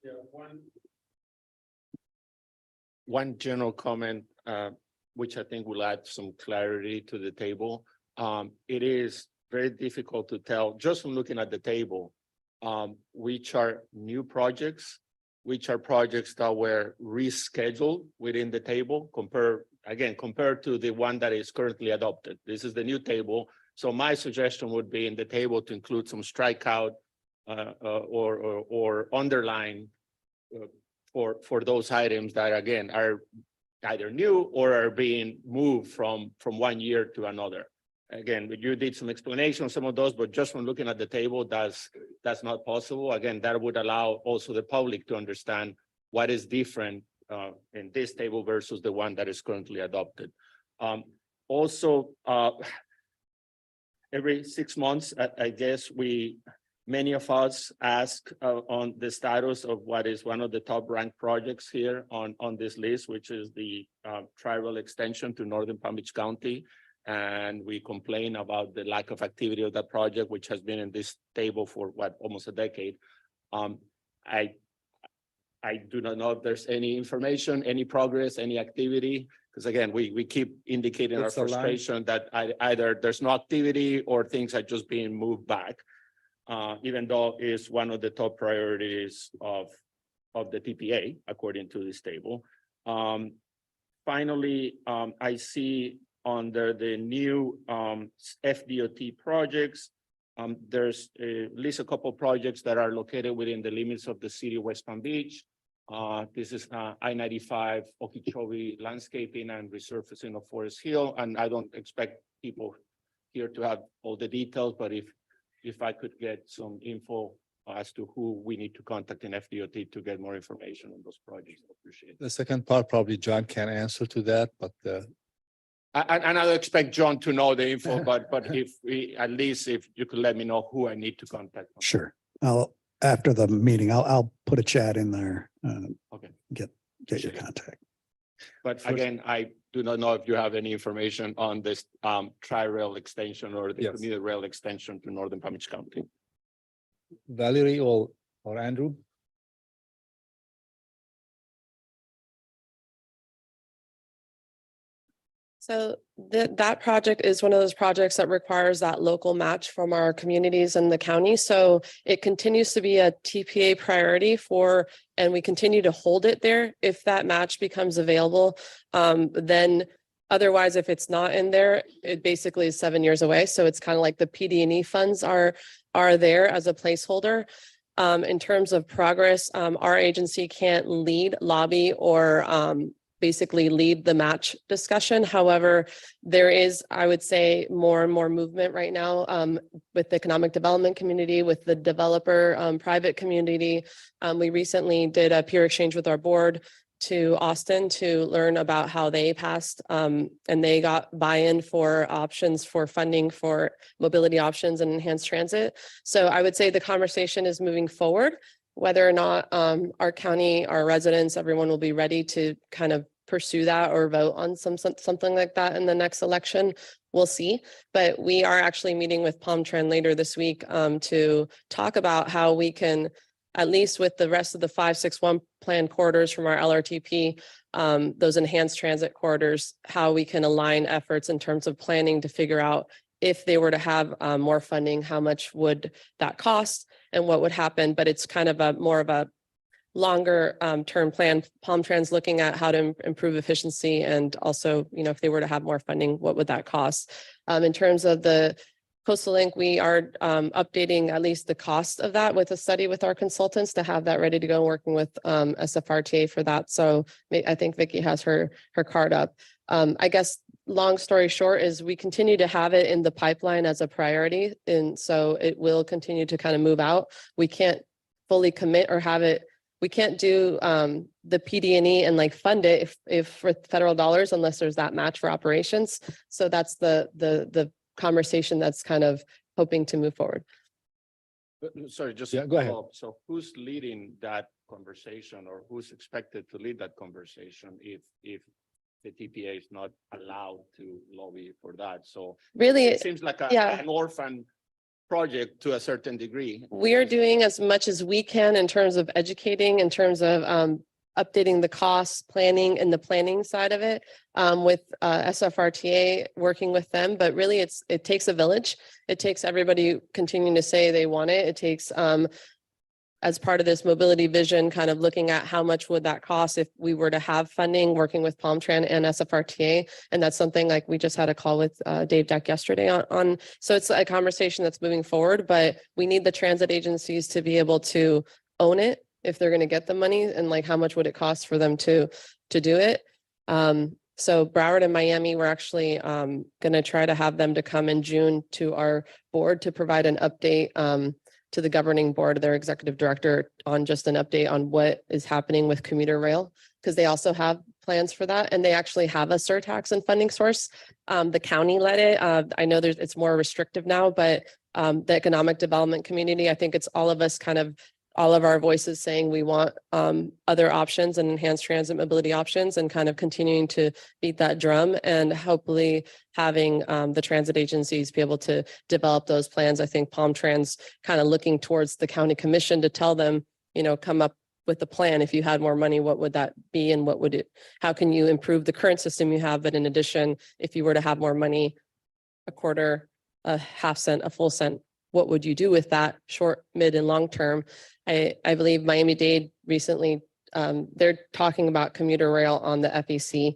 E: Yeah, one general comment, which I think will add some clarity to the table. It is very difficult to tell just from looking at the table, which are new projects, which are projects that were rescheduled within the table compared to the one that is currently adopted. This is the new table. So my suggestion would be in the table to include some strikeout or underline for those items that again are either new or are being moved from 1 year to another. Again, you did some explanation on some of those, but just from looking at the table, that's not possible. Again, that would allow also the public to understand what is different in this table versus the one that is currently adopted. Also, every 6 months, I guess many of us ask on the status of what is one of the top ranked projects here on this list, which is the Tri-Rail extension to Northern Palm Beach County. And we complain about the lack of activity of that project, which has been in this table for almost a decade. I do not know if there's any information, any progress, any activity, because again, we keep indicating our frustration that either there's no activity or things are just being moved back, even though it's one of the top priorities of the TPA, according to this table. Finally, I see under the new FDOT projects, there's at least a couple of projects that are located within the limits of the city of West Palm Beach. This is I-95 Okeechobee landscaping and resurfacing of Forest Hill. And I don't expect people here to have all the details, but if I could get some info as to who we need to contact in FDOT to get more information on those projects. I appreciate it.
A: The second part, probably John can answer to that, but
E: And I'll expect John to know the info, but if we, at least if you could let me know who I need to contact.
J: Sure. After the meeting, I'll put a chat in there.
E: Okay.
J: Get your contact.
E: But again, I do not know if you have any information on this tri-rail extension or the
A: Yes.
E: commuter rail extension to Northern Palm Beach County.
A: Valerie or Andrew?
I: So that project is one of those projects that requires that local match from our communities and the county. So it continues to be a TPA priority and we continue to hold it there. If that match becomes available, then otherwise, if it's not in there, it basically is 7 years away. So it's kind of like the PD&E funds are there as a placeholder. In terms of progress, our agency can't lead, lobby, or basically lead the match discussion. However, there is, I would say, more and more movement right now with the economic development community, with the developer private community. We recently did a peer exchange with our board to Austin to learn about how they passed and they got buy-in for options for funding for mobility options and enhanced transit. So I would say the conversation is moving forward. Whether or not our county, our residents, everyone will be ready to kind of pursue that or vote on something like that in the next election, we'll see. But we are actually meeting with Palm Trend later this week to talk about how we can, at least with the rest of the 561 plan corridors from our LRTP, those enhanced transit corridors, how we can align efforts in terms of planning to figure out if they were to have more funding, how much would that cost and what would happen? But it's kind of more of a longer term plan. Palm Trend's looking at how to improve efficiency and also, if they were to have more funding, what would that cost? In terms of the Coastal Link, we are updating at least the cost of that with a study with our consultants to have that ready to go, working with SFRTA for that. So I think Vicky has her card up. I guess long story short is we continue to have it in the pipeline as a priority. And so it will continue to kind of move out. We can't fully commit or have it. We can't do the PD&E and like fund it if for federal dollars unless there's that match for operations. So that's the conversation that's kind of hoping to move forward.
E: Sorry, just.
A: Yeah, go ahead.
E: So who's leading that conversation or who's expected to lead that conversation if the TPA is not allowed to lobby for that? So
I: Really,
E: it seems like
I: yeah.
E: an orphan project to a certain degree.
I: We are doing as much as we can in terms of educating, in terms of updating the costs, planning and the planning side of it with SFRTA, working with them. But really, it takes a village. It takes everybody continuing to say they want it. It takes, as part of this mobility vision, kind of looking at how much would that cost if we were to have funding, working with Palm Trend and SFRTA. And that's something like we just had a call with Dave Deck yesterday on. So it's a conversation that's moving forward, but we need the transit agencies to be able to own it if they're going to get the money, and like how much would it cost for them to do it. So Broward and Miami, we're actually going to try to have them to come in June to our board to provide an update to the governing board, their executive director, on just an update on what is happening with commuter rail, because they also have plans for that. And they actually have a surtax and funding source. The county led it. I know it's more restrictive now, but the economic development community, I think it's all of us kind of, all of our voices saying we want other options and enhanced transit mobility options, and kind of continuing to beat that drum, and hopefully having the transit agencies be able to develop those plans. I think Palm Trans kind of looking towards the county commission to tell them, come up with a plan. If you had more money, what would that be? And how can you improve the current system you have? But in addition, if you were to have more money, a quarter, a half cent, a full cent, what would you do with that short, mid, and long term? I believe Miami-Dade recently, they're talking about commuter rail on the FEC.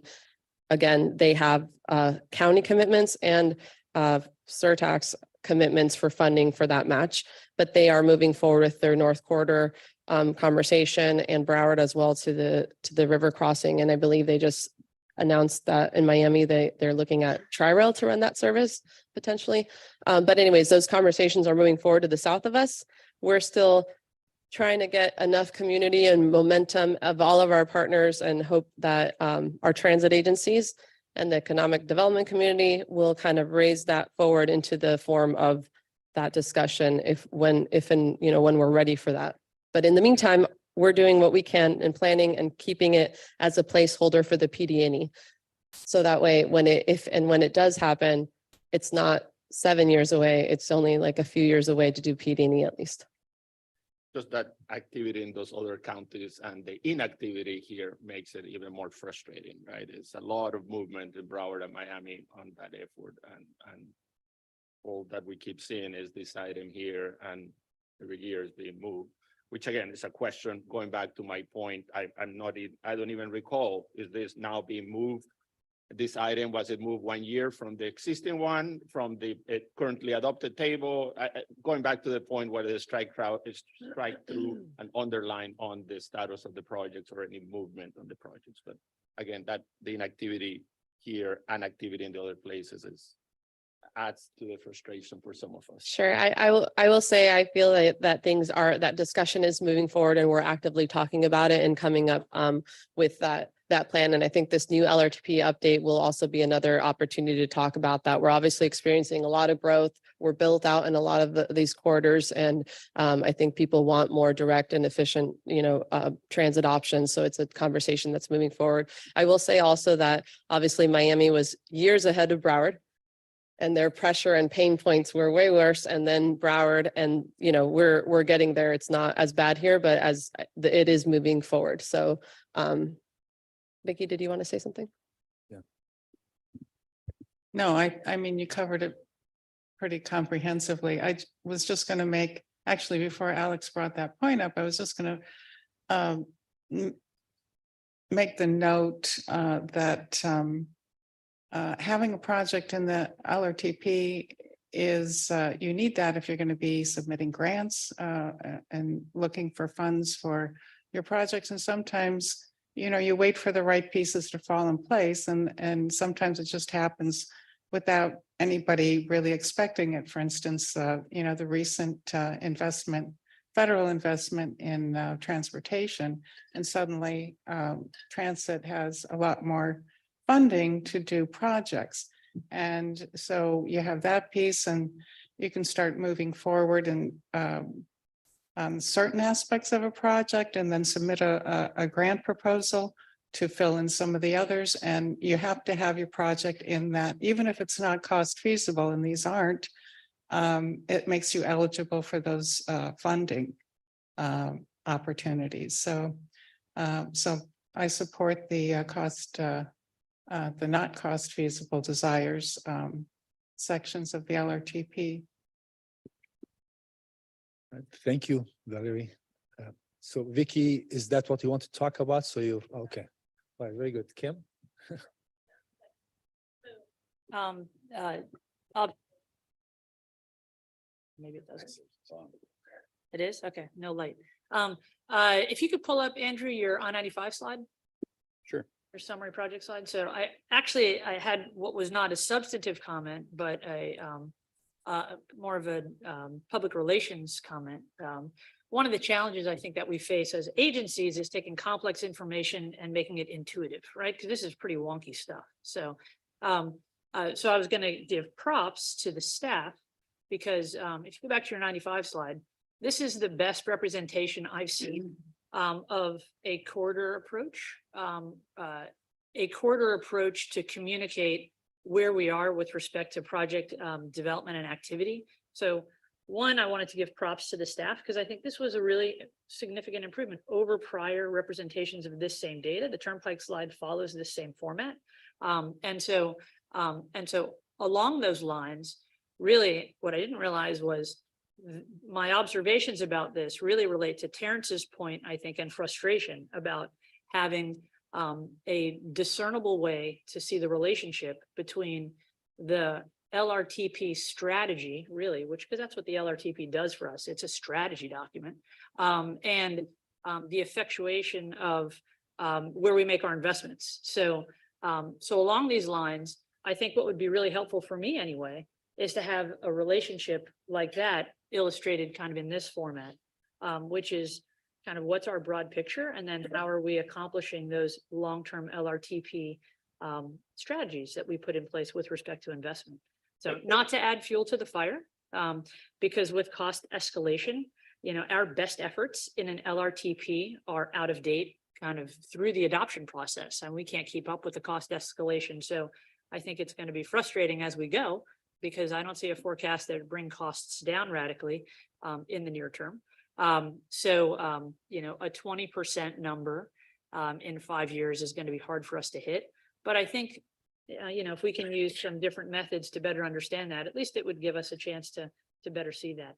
I: Again, they have county commitments and surtax commitments for funding for that match, but they are moving forward with their North Corridor conversation, and Broward as well to the river crossing. And I believe they just announced that in Miami, they're looking at Tri-Rail to run that service potentially. But anyways, those conversations are moving forward to the south of us. We're still trying to get enough community and momentum of all of our partners and hope that our transit agencies and the economic development community will kind of raise that forward into the form of that discussion if when we're ready for that. But in the meantime, we're doing what we can in planning and keeping it as a placeholder for the PD&E. So that way, when it does happen, it's not 7 years away. It's only like a few years away to do PD&E at least.
E: Just that activity in those other counties and the inactivity here makes it even more frustrating, right? It's a lot of movement in Broward and Miami on that effort, and all that we keep seeing is this item here, and every year is being moved, which again is a question, going back to my point, I don't even recall, is this now being moved? This item, was it moved 1 year from the existing one, from the currently adopted table? Going back to the point where the strike through and underline on the status of the projects or any movement on the projects. But again, that the inactivity here and activity in the other places adds to the frustration for some of us.
I: Sure. I will say, I feel that discussion is moving forward and we're actively talking about it and coming up with that plan. And I think this new LRTP update will also be another opportunity to talk about that. We're obviously experiencing a lot of growth. We're built out in a lot of these corridors. And I think people want more direct and efficient, transit options. So it's a conversation that's moving forward. I will say also that obviously Miami was years ahead of Broward, and their pressure and pain points were way worse. And then Broward, and we're getting there. It's not as bad here, but it is moving forward. So Vicky, did you want to say something?
D: No, I mean, you covered it pretty comprehensively. I was just going to actually, before Alex brought that point up, I was just going to make the note that having a project in the LRTP is, you need that if you're going to be submitting grants and looking for funds for your projects. And sometimes, you wait for the right pieces to fall in place, and sometimes it just happens without anybody really expecting it. For instance, the recent federal investment in transportation, and suddenly transit has a lot more funding to do projects. And so you have that piece, and you can start moving forward and on certain aspects of a project, and then submit a grant proposal to fill in some of the others. And you have to have your project in that, even if it's not cost feasible, and these aren't, it makes you eligible for those funding opportunities. So I support the the not cost feasible desires sections of the LRTP.
A: Thank you, Valerie. So Vicky, is that what you want to talk about? So okay. All right, very good. Kim?
K: Maybe it doesn't. It is? Okay, no light. If you could pull up, Andrew, your I-95 slide.
F: Sure.
K: Your summary project slide. So I had what was not a substantive comment, but more of a public relations comment. One of the challenges I think that we face as agencies is taking complex information and making it intuitive, right? Because this is pretty wonky stuff. So I was going to give props to the staff, because if you go back to your 95 slide, this is the best representation I've seen of a corridor approach, to communicate where we are with respect to project development and activity. So one, I wanted to give props to the staff, because I think this was a really significant improvement over prior representations of this same data. The Turnpike slide follows this same format. And so along those lines, really what I didn't realize was my observations about this really relate to Terrence's point, I think, and frustration about having a discernible way to see the relationship between the LRTP strategy, really, because that's what the LRTP does for us. It's a strategy document, and the effectuation of where we make our investments. So along these lines, I think what would be really helpful for me anyway is to have a relationship like that illustrated kind of in this format. which is kind of what's our broad picture, and then how are we accomplishing those long-term LRTP strategies that we put in place with respect to investment. So not to add fuel to the fire, because with cost escalation, our best efforts in an LRTP are out of date kind of through the adoption process, and we can't keep up with the cost escalation. So I think it's going to be frustrating as we go, because I don't see a forecast that would bring costs down radically in the near term. So a 20% number in 5 years is going to be hard for us to hit. But I think, if we can use some different methods to better understand that, at least it would give us a chance to better see that.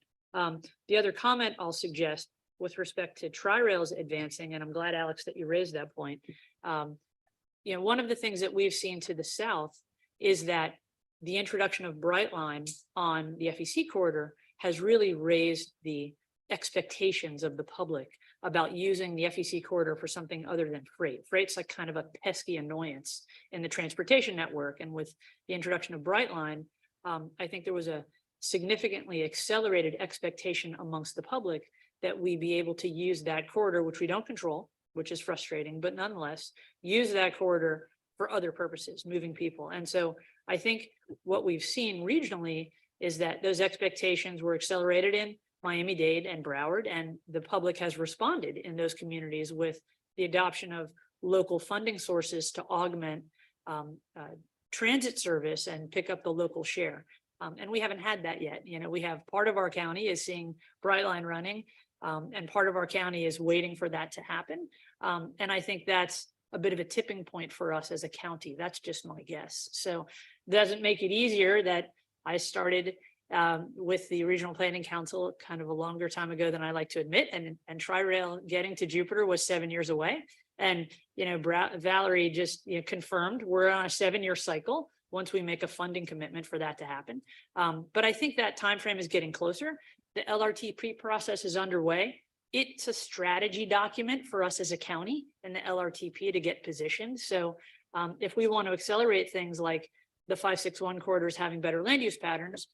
K: The other comment I'll suggest with respect to Tri-Rails advancing, and I'm glad, Alex, that you raised that point. One of the things that we've seen to the south is that the introduction of Brightline on the FEC corridor has really raised the expectations of the public about using the FEC corridor for something other than freight. Freight's like kind of a pesky annoyance in the transportation network. And with the introduction of Brightline, I think there was a significantly accelerated expectation amongst the public that we be able to use that corridor, which we don't control, which is frustrating, but nonetheless, use that corridor for other purposes, moving people. And so I think what we've seen regionally is that those expectations were accelerated in Miami-Dade and Broward, and the public has responded in those communities with the adoption of local funding sources to augment transit service and pick up the local share. And we haven't had that yet. We have part of our county is seeing Brightline running, and part of our county is waiting for that to happen. And I think that's a bit of a tipping point for us as a county. That's just my guess. So it doesn't make it easier that I started with the Regional Planning Council kind of a longer time ago than I like to admit, and Tri-Rail getting to Jupiter was 7 years away. And Valerie just confirmed we're on a 7-year cycle once we make a funding commitment for that to happen. But I think that timeframe is getting closer. The LRTP process is underway. It's a strategy document for us as a county and the LRTP to get positioned. So if we want to accelerate things like the 561 corridors having better land use patterns,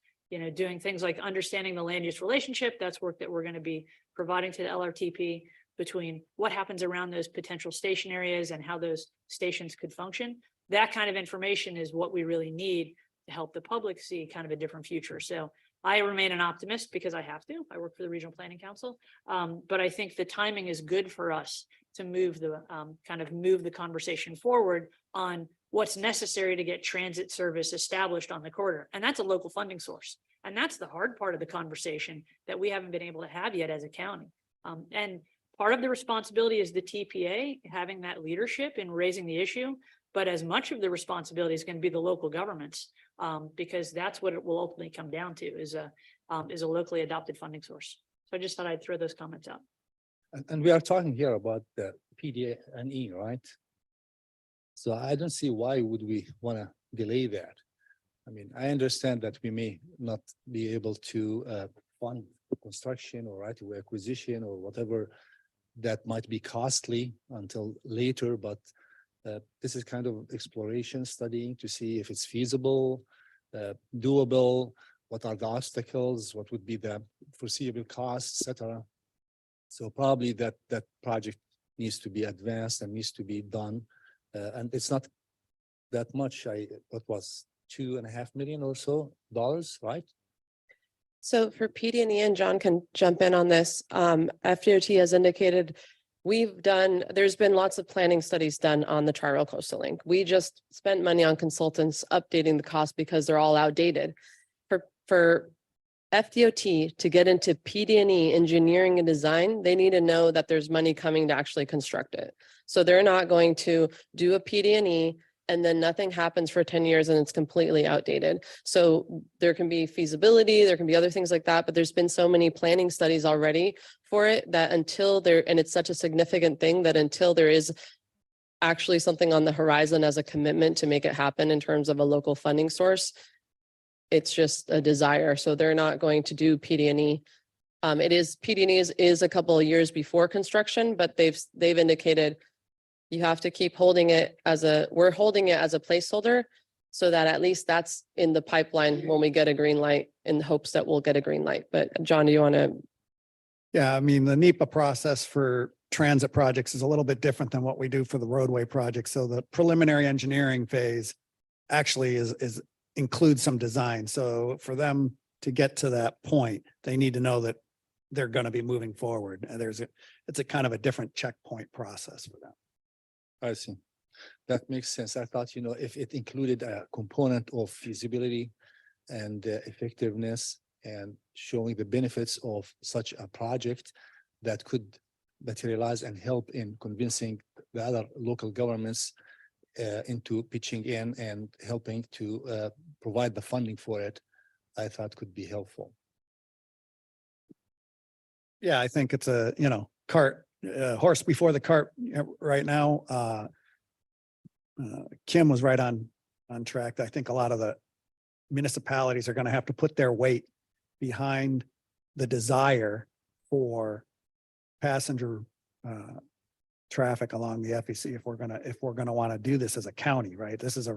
K: doing things like understanding the land use relationship, that's work that we're going to be providing to the LRTP between what happens around those potential station areas and how those stations could function. That kind of information is what we really need to help the public see kind of a different future. So I remain an optimist because I have to. I work for the Regional Planning Council, but I think the timing is good for us to move the conversation forward on what's necessary to get transit service established on the corridor. And that's a local funding source. And that's the hard part of the conversation that we haven't been able to have yet as a county. And part of the responsibility is the TPA having that leadership in raising the issue, but as much of the responsibility is going to be the local governments, because that's what it will ultimately come down to is a locally adopted funding source. So I just thought I'd throw those comments out.
A: And we are talking here about the PD&E, right? So I don't see why would we want to delay that. I mean, I understand that we may not be able to fund construction or right-of-way acquisition or whatever that might be costly until later, but this is kind of exploration studying to see if it's feasible, doable, what are the obstacles, what would be the foreseeable costs, etc. So probably that project needs to be advanced and needs to be done. And it's not that much. What was $2.5 million or so dollars, right?
I: So for PD&E, and John can jump in on this, FDOT has indicated there's been lots of planning studies done on the Tri-Rail Coastal Link. We just spent money on consultants updating the cost because they're all outdated. For FDOT to get into PD&E engineering and design, they need to know that there's money coming to actually construct it. So they're not going to do a PD&E and then nothing happens for 10 years and it's completely outdated. So there can be feasibility, there can be other things like that, but there's been so many planning studies already for it that and it's such a significant thing that until there is actually something on the horizon as a commitment to make it happen in terms of a local funding source, it's just a desire. So they're not going to do PD&E. PD&E is a couple of years before construction, but they've indicated you have to keep holding it we're holding it as a placeholder so that at least that's in the pipeline when we get a green light, in hopes that we'll get a green light. But John, do you want to
J: Yeah, I mean, the NEPA process for transit projects is a little bit different than what we do for the roadway projects. So the preliminary engineering phase actually is includes some design. So for them to get to that point, they need to know that they're going to be moving forward. And it's a kind of a different checkpoint process for them.
A: I see. That makes sense. I thought, if it included a component of feasibility and effectiveness and showing the benefits of such a project that could materialize and help in convincing the other local governments into pitching in and helping to provide the funding for it, I thought could be helpful.
J: Yeah, I think it's a, cart, horse before the cart right now. Kim was right on track. I think a lot of the municipalities are going to have to put their weight behind the desire for passenger traffic along the FEC if we're gonna want to do this as a county, right? This is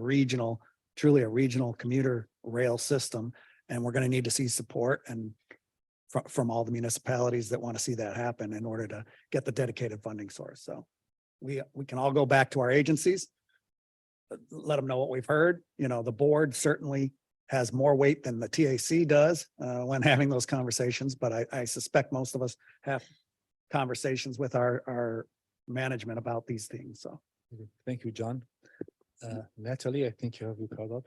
J: truly a regional commuter rail system, and we're going to need to see support and from all the municipalities that want to see that happen in order to get the dedicated funding source. So we can all go back to our agencies, let them know what we've heard. The board certainly has more weight than the TAC does when having those conversations, but I suspect most of us have conversations with our management about these things. So
A: Thank you, John. Natalie, I think you have your card up.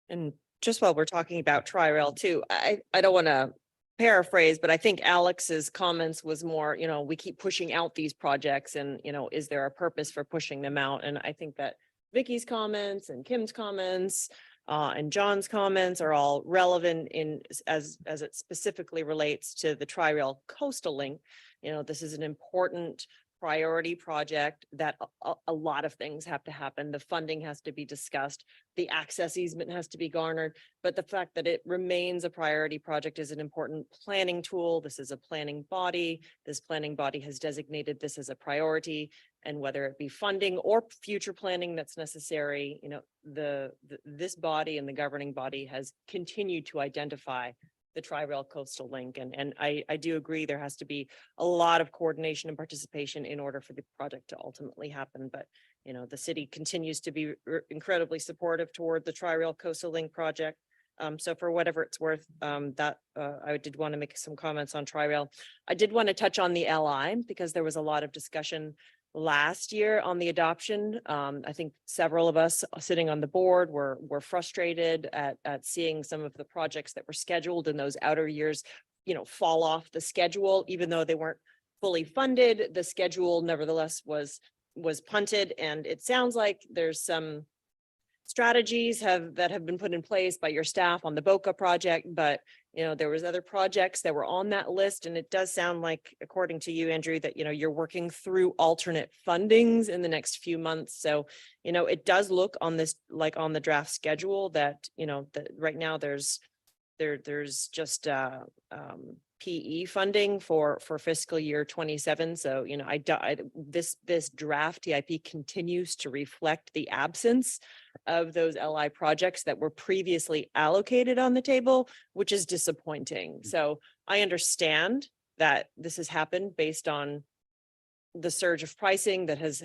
L: And just while we're talking about Tri-Rail too, I don't want to paraphrase, but I think Alex's comments was more, we keep pushing out these projects and, is there a purpose for pushing them out? And I think that Vicky's comments and Kim's comments and John's comments are all relevant as it specifically relates to the Tri-Rail Coastal Link. This is an important priority project that a lot of things have to happen. The funding has to be discussed. The access easement has to be garnered. But the fact that it remains a priority project is an important planning tool. This is a planning body. This planning body has designated this as a priority. And whether it be funding or future planning that's necessary, this body and the governing body has continued to identify the Tri-Rail Coastal Link. And I do agree there has to be a lot of coordination and participation in order for the project to ultimately happen. But, the city continues to be incredibly supportive toward the Tri-Rail Coastal Link project. So for whatever it's worth, I did want to make some comments on Tri-Rail. I did want to touch on the LI because there was a lot of discussion last year on the adoption. I think several of us sitting on the board were frustrated at seeing some of the projects that were scheduled in those outer years, fall off the schedule, even though they weren't fully funded. The schedule nevertheless was punted, and it sounds like there's some strategies that have been put in place by your staff on the Boca project, but there was other projects that were on that list, and it does sound like, according to you, Andrew, that you're working through alternate fundings in the next few months. So it does look on this, like on the draft schedule, that that right now there's just PE funding for fiscal year 27. So this draft TIP continues to reflect the absence of those LI projects that were previously allocated on the table, which is disappointing. So I understand that this has happened based on the surge of pricing that has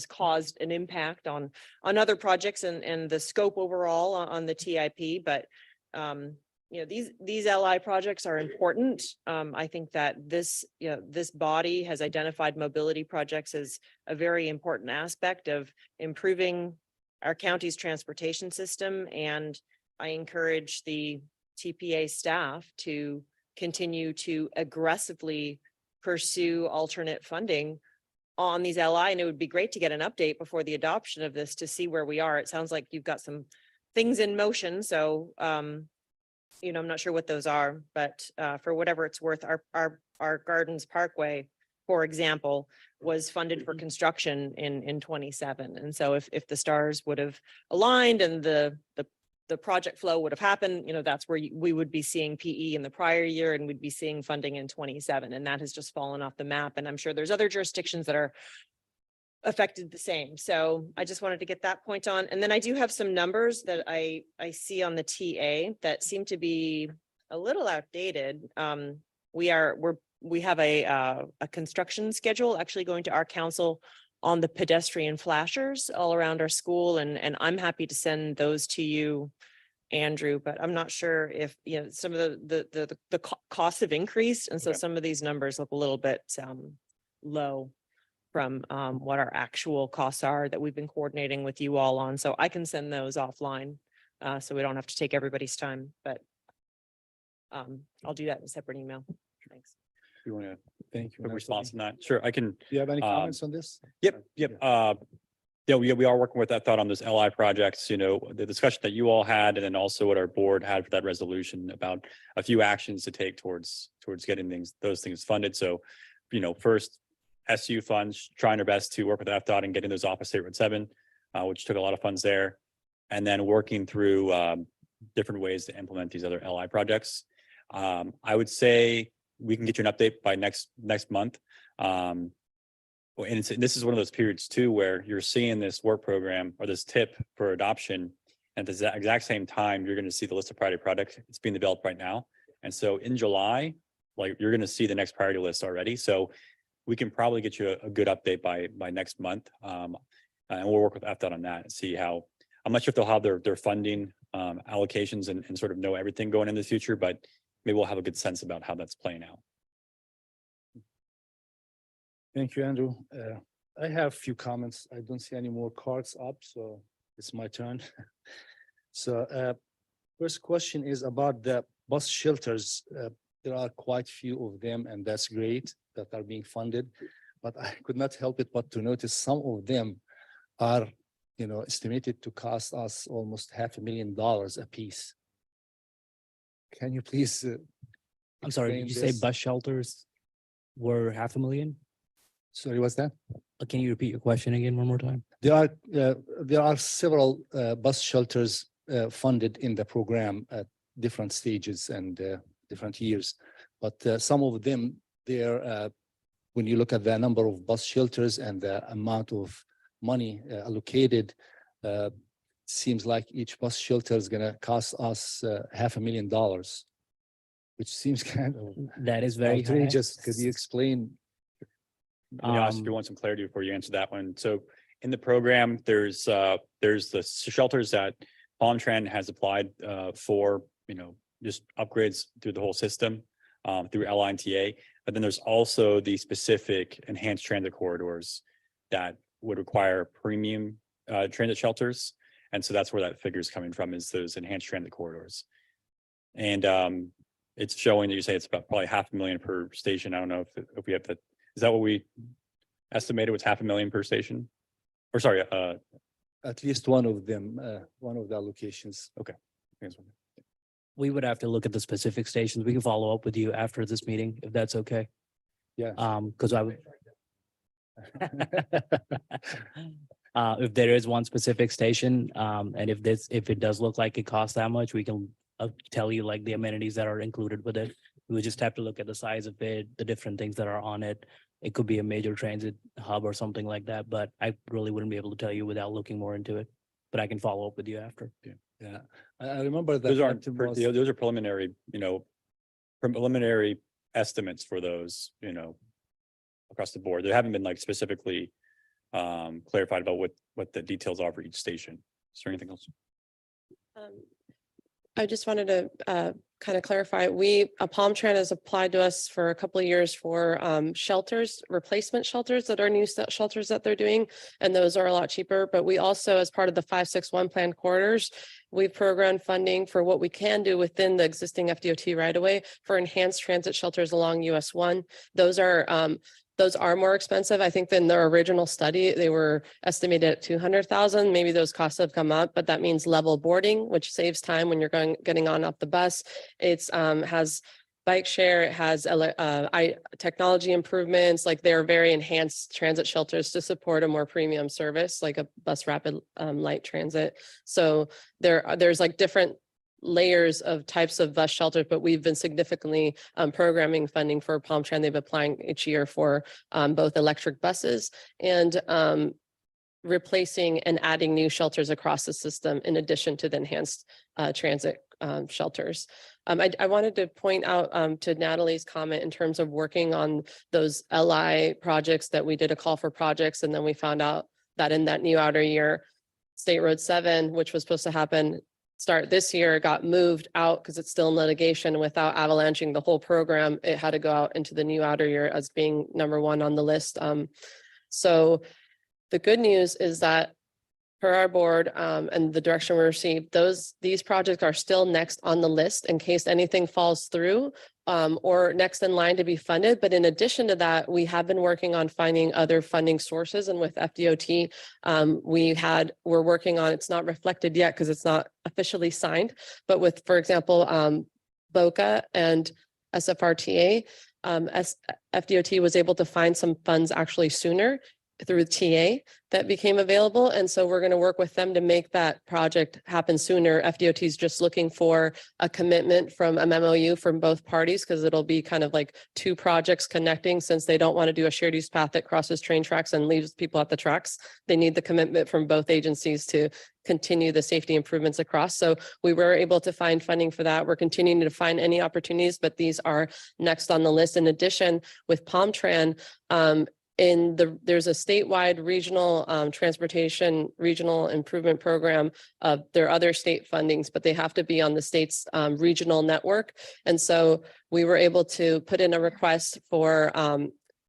L: caused an impact on other projects and the scope overall on the TIP. But these LI projects are important. I think that this body has identified mobility projects as a very important aspect of improving our county's transportation system. And I encourage the TPA staff to continue to aggressively pursue alternate funding on these LI. And it would be great to get an update before the adoption of this to see where we are. It sounds like you've got some things in motion. So, I'm not sure what those are, but for whatever it's worth, our Gardens Parkway, for example, was funded for construction in 27. And so if the stars would have aligned and the project flow would have happened, that's where we would be seeing PE in the prior year, and we'd be seeing funding in 27. And that has just fallen off the map. And I'm sure there's other jurisdictions that are affected the same. So I just wanted to get that point on. And then I do have some numbers that I see on the TA that seem to be a little outdated. We have a construction schedule actually going to our council on the pedestrian flashers all around our school, and I'm happy to send those to you, Andrew, but I'm not sure if, you know, some of the costs have increased, and so
F: Okay.
L: some of these numbers look a little bit low from what our actual costs are that we've been coordinating with you all on. So I can send those offline, so we don't have to take everybody's time, but I'll do that in a separate email. Thanks.
F: You want to
A: Thank you.
F: quick
A: Anthony.
F: response on that? Sure, I can.
A: Do you have any
F: Um,
A: comments on this?
F: Yep, yep. Yeah, we are working with that thought on those LI projects, you know, the discussion that you all had, and then also what our board had for that resolution about a few actions to take towards getting those things funded. So, you know, first, SU funds, trying our best to work with FDOT and getting those off of State Road 7, which took a lot of funds there. And then working through different ways to implement these other LI projects. I would say we can get you an update by next month. And this is one of those periods too, where you're seeing this work program or this tip for adoption. And at the exact same time, you're going to see the list of priority projects. It's being developed right now. And so in July, like, you're going to see the next priority list already. So we can probably get you a good update by next month. And we'll work with FDOT on that and see how, I'm not sure if they'll have their funding allocations and sort of know everything going in the future, but maybe we'll have a good sense about how that's playing out.
A: Thank you, Andrew. I have a few comments. I don't see any more cards up, so it's my turn. So first question is about the bus shelters. There are quite few of them, and that's great that are being funded. But I could not help it but to notice some of them are, you know, estimated to cost us almost $500,000 a piece. Can you please?
G: I'm sorry,
A: explain
G: did you say
A: this?
G: bus shelters were 500,000?
A: Sorry, what's that?
G: Can you repeat your question again one more time?
A: There are several bus shelters funded in the program at different stages and different years. But some of them, they're when you look at the number of bus shelters and the amount of money allocated, seems like each bus shelter is going to cost us $500,000, which seems kind of
G: That is very high.
A: outrageous. Could you explain?
F: Let me ask if you want some clarity before you answer that one. So in the program, there's the shelters that Palm Tran has applied for, you know, just upgrades through the whole system through LINTA. But then there's also the specific enhanced transit corridors that would require premium transit shelters. And so that's where that figure is coming from, is those enhanced transit corridors. And it's showing that you say it's about probably $500,000 per station. I don't know if we have to. Is that what we estimated was $500,000 per station? Or sorry,
A: At least one of them, one of the allocations.
G: We would have to look at the specific stations. We can follow up with you after this meeting, if that's okay.
A: Yeah.
G: Because I would. If there is one specific station, and if it does look like it costs that much, we can tell you like the amenities that are included with it. We would just have to look at the size of it, the different things that are on it. It could be a major transit hub or something like that, but I really wouldn't be able to tell you without looking more into it. But I can follow up with you after.
A: Yeah, I remember that.
F: those aren't,
A: item was-
F: those are preliminary, you know, preliminary estimates for those, you know, across the board. They haven't been like specifically clarified about what the details are for each station. Is there anything else?
I: I just wanted to kind of clarify, Palm Tran has applied to us for a couple of years for shelters, replacement shelters that are new shelters that they're doing, and those are a lot cheaper. But we also, as part of the 561 plan corridors, we've programmed funding for what we can do within the existing FDOT right away for enhanced transit shelters along US 1. Those are more expensive. I think than their original study, they were estimated at 200,000. Maybe those costs have come up, but that means level boarding, which saves time when you're getting on off the bus. It's has bike share, it has technology improvements, like they're very enhanced transit shelters to support a more premium service, like a bus rapid light transit. So there's like different layers of types of bus shelters, but we've been significantly programming funding for Palm Tran. They've been applying each year for both electric buses and replacing and adding new shelters across the system in addition to the enhanced transit shelters. I wanted to point out to Natalie's comment in terms of working on those LI projects that we did a call for projects, and then we found out that in that new outer year, State Road 7, which was supposed to happen start this year, got moved out because it's still in litigation. Without avalanching the whole program, it had to go out into the new outer year as being number one on the list. So the good news is that per our board and the direction we received, these projects are still next on the list in case anything falls through or next in line to be funded. But in addition to that, we have been working on finding other funding sources. And with FDOT, we're working on, it's not reflected yet because it's not officially signed, but with, for example, BOCA and SFRTA, FDOT was able to find some funds actually sooner through TA that became available. And so we're going to work with them to make that project happen sooner. FDOT is just looking for a commitment from a MOU from both parties because it'll be kind of like two projects connecting since they don't want to do a shared use path that crosses train tracks and leaves people at the tracks. They need the commitment from both agencies to continue the safety improvements across. So we were able to find funding for that. We're continuing to find any opportunities, but these are next on the list. In addition, with PalmTran, there's a statewide regional transportation regional improvement program. There are other state fundings, but they have to be on the state's regional network. And so we were able to put in a request for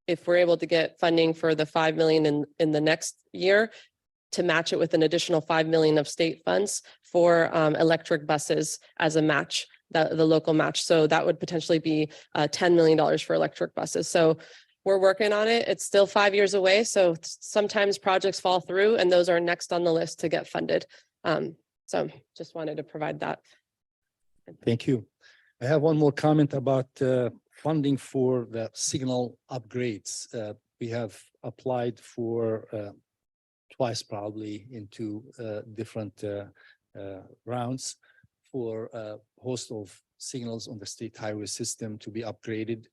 I: if we're able to get funding for the 5 million in the next year, to match it with an additional 5 million of state funds for electric buses as a match, the local match. So that would potentially be $10 million for electric buses. So we're working on it. It's still 5 years away. So sometimes projects fall through and those are next on the list to get funded. So just wanted to provide that.
A: Thank you. I have one more comment about funding for the signal upgrades. We have applied for twice probably into different rounds for a host of signals on the state highway system to be upgraded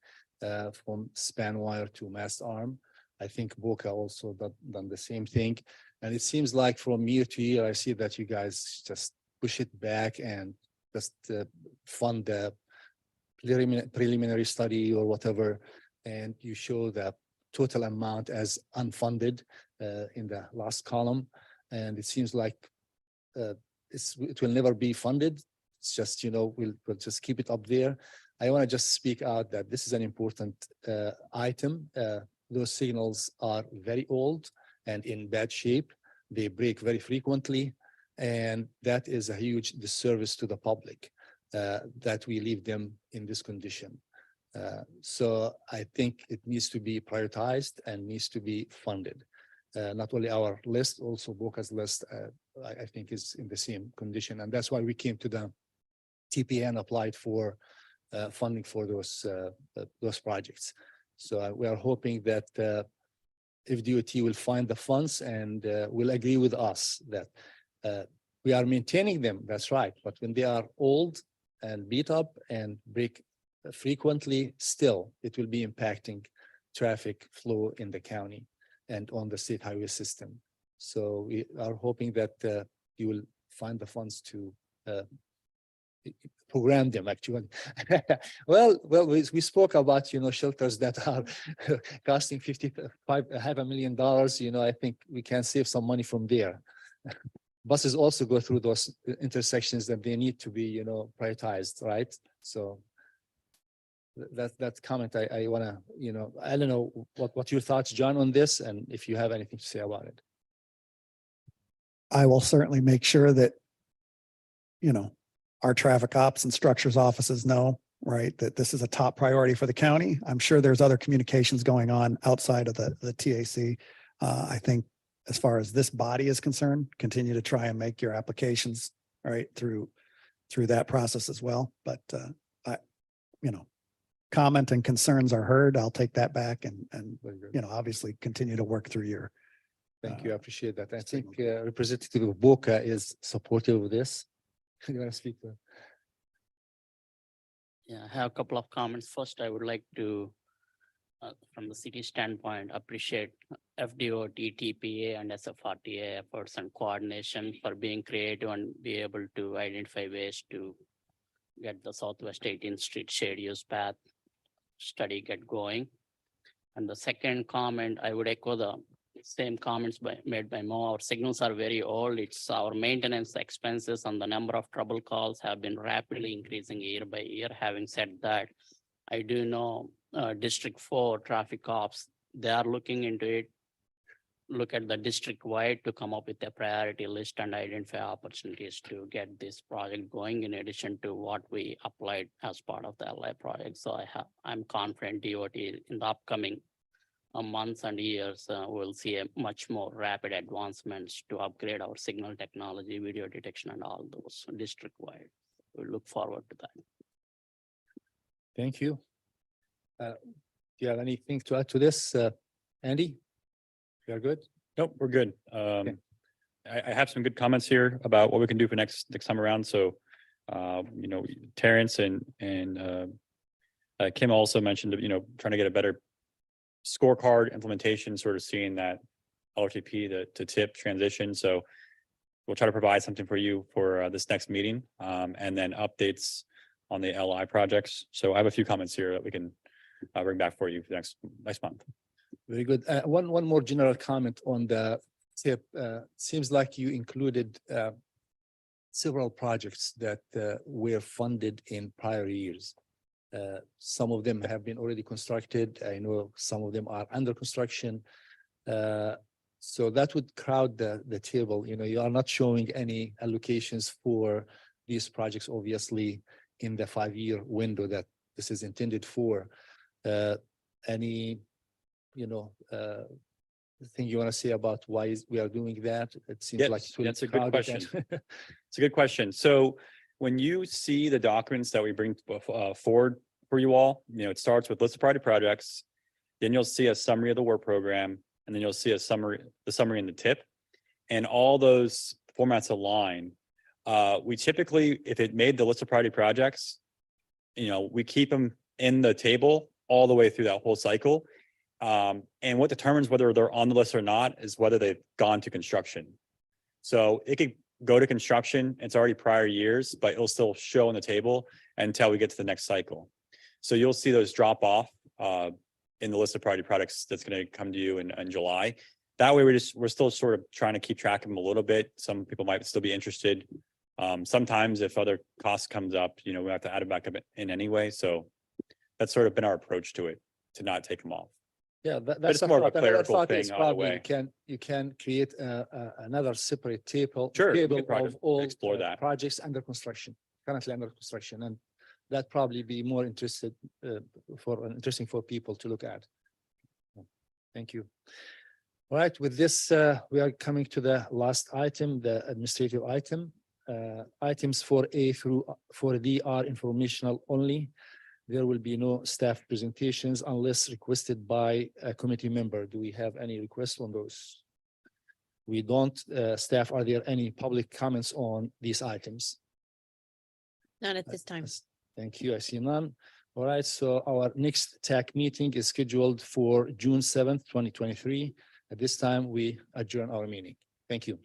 A: from span wire to mast arm. I think Boca also done the same thing. And it seems like from year to year, I see that you guys just push it back and just fund the preliminary study or whatever. And you show the total amount as unfunded in the last column. And it seems like it will never be funded. It's just, we'll just keep it up there. I want to just speak out that this is an important item. Those signals are very old and in bad shape. They break very frequently, and that is a huge disservice to the public that we leave them in this condition. So I think it needs to be prioritized and needs to be funded. Not only our list, also Boca's list, I think is in the same condition. And that's why we came to the TPA and applied for funding for those projects. So we are hoping that if DOT will find the funds and will agree with us that we are maintaining them, that's right. But when they are old and beat up and break frequently, still, it will be impacting traffic flow in the county and on the state highway system. So we are hoping that you will find the funds to program them actually. well, we spoke about, shelters that are costing $500,000. I think we can save some money from there. Buses also go through those intersections that they need to be, prioritized, right? So that comment I want to, I don't know what your thoughts, John, on this, and if you have anything to say about it.
J: I will certainly make sure that, our traffic ops and structures offices know, right, that this is a top priority for the county. I'm sure there's other communications going on outside of the TAC. I think as far as this body is concerned, continue to try and make your applications, right, through that process as well. But comment and concerns are heard. I'll take that back and obviously continue to work through your.
A: Thank you. I appreciate that. I think Representative Boca is supportive of this. You want to speak to?
M: Yeah, I have a couple of comments. First, I would like to, from the city standpoint, appreciate FDOT, TPA, and SFRTA efforts and coordination for being creative and be able to identify ways to get the Southwest 18th Street shared use path study get going. And the second comment, I would echo the same comments made by Mo. Our signals are very old. It's our maintenance expenses and the number of trouble calls have been rapidly increasing year by year. Having said that, I do know District 4 traffic cops, they are looking into it. Look at the district wide to come up with a priority list and identify opportunities to get this project going in addition to what we applied as part of the LI project. So I'm confident DOT in the upcoming months and years, we'll see a much more rapid advancements to upgrade our signal technology, video detection and all those district wide. We look forward to that.
A: Thank you. Do you have anything to add to this, Andy? You are good?
F: Nope, we're good. I have some good comments here about what we can do for next time around. So, you know, Terrence and Kim also mentioned, you know, trying to get a better scorecard implementation, sort of seeing that LRTP to TIP transition. So we'll try to provide something for you for this next meeting, and then updates on the LI projects. So I have a few comments here that we can bring back for you for next month.
A: Very good. One more general comment on the tip. Seems like you included several projects that were funded in prior years. Some of them have been already constructed. I know some of them are under construction. So that would crowd the table. You know, you are not showing any allocations for these projects, obviously, in the 5-year window that this is intended for. Any thing you want to say about why we are doing that? It seems
F: Yes,
A: like
F: that's a good question. It's a good question. So when you see the documents that we bring forward for you all, you know, it starts with list of priority projects, then you'll see a summary of the work program, and then you'll see the summary in the tip, and all those formats align. We typically, if it made the list of priority projects, you know, we keep them in the table all the way through that whole cycle. And what determines whether they're on the list or not is whether they've gone to construction. So it could go to construction, it's already prior years, but it'll still show on the table until we get to the next cycle. So you'll see those drop off in the list of priority products that's going to come to you in July. That way we're still sort of trying to keep track of them a little bit. Some people might still be interested. Sometimes if other cost comes up, you know, we have to add it back up in anyway. So that's sort of been our approach to it, to not take them off.
A: Yeah,
F: But
A: that's
F: it's more of a
A: thought. Another
F: clerical
A: thought
F: thing
A: is
F: either
A: probably
F: way.
A: you can create another separate table
F: Sure, we
A: table
F: could probably
A: of all
F: explore that.
A: projects under construction, currently under construction, and that probably be more interesting for people to look at. Thank you. All right, with this, we are coming to the last item, the administrative item. Items 4A through 4D are informational only. There will be no staff presentations unless requested by a committee member. Do we have any requests on those? We don't. Staff, are there any public comments on these items?
B: Not at this time.
A: Thank you. I see none. All right, so our next TAC meeting is scheduled for June 7th, 2023. At this time, we adjourn our meeting. Thank you.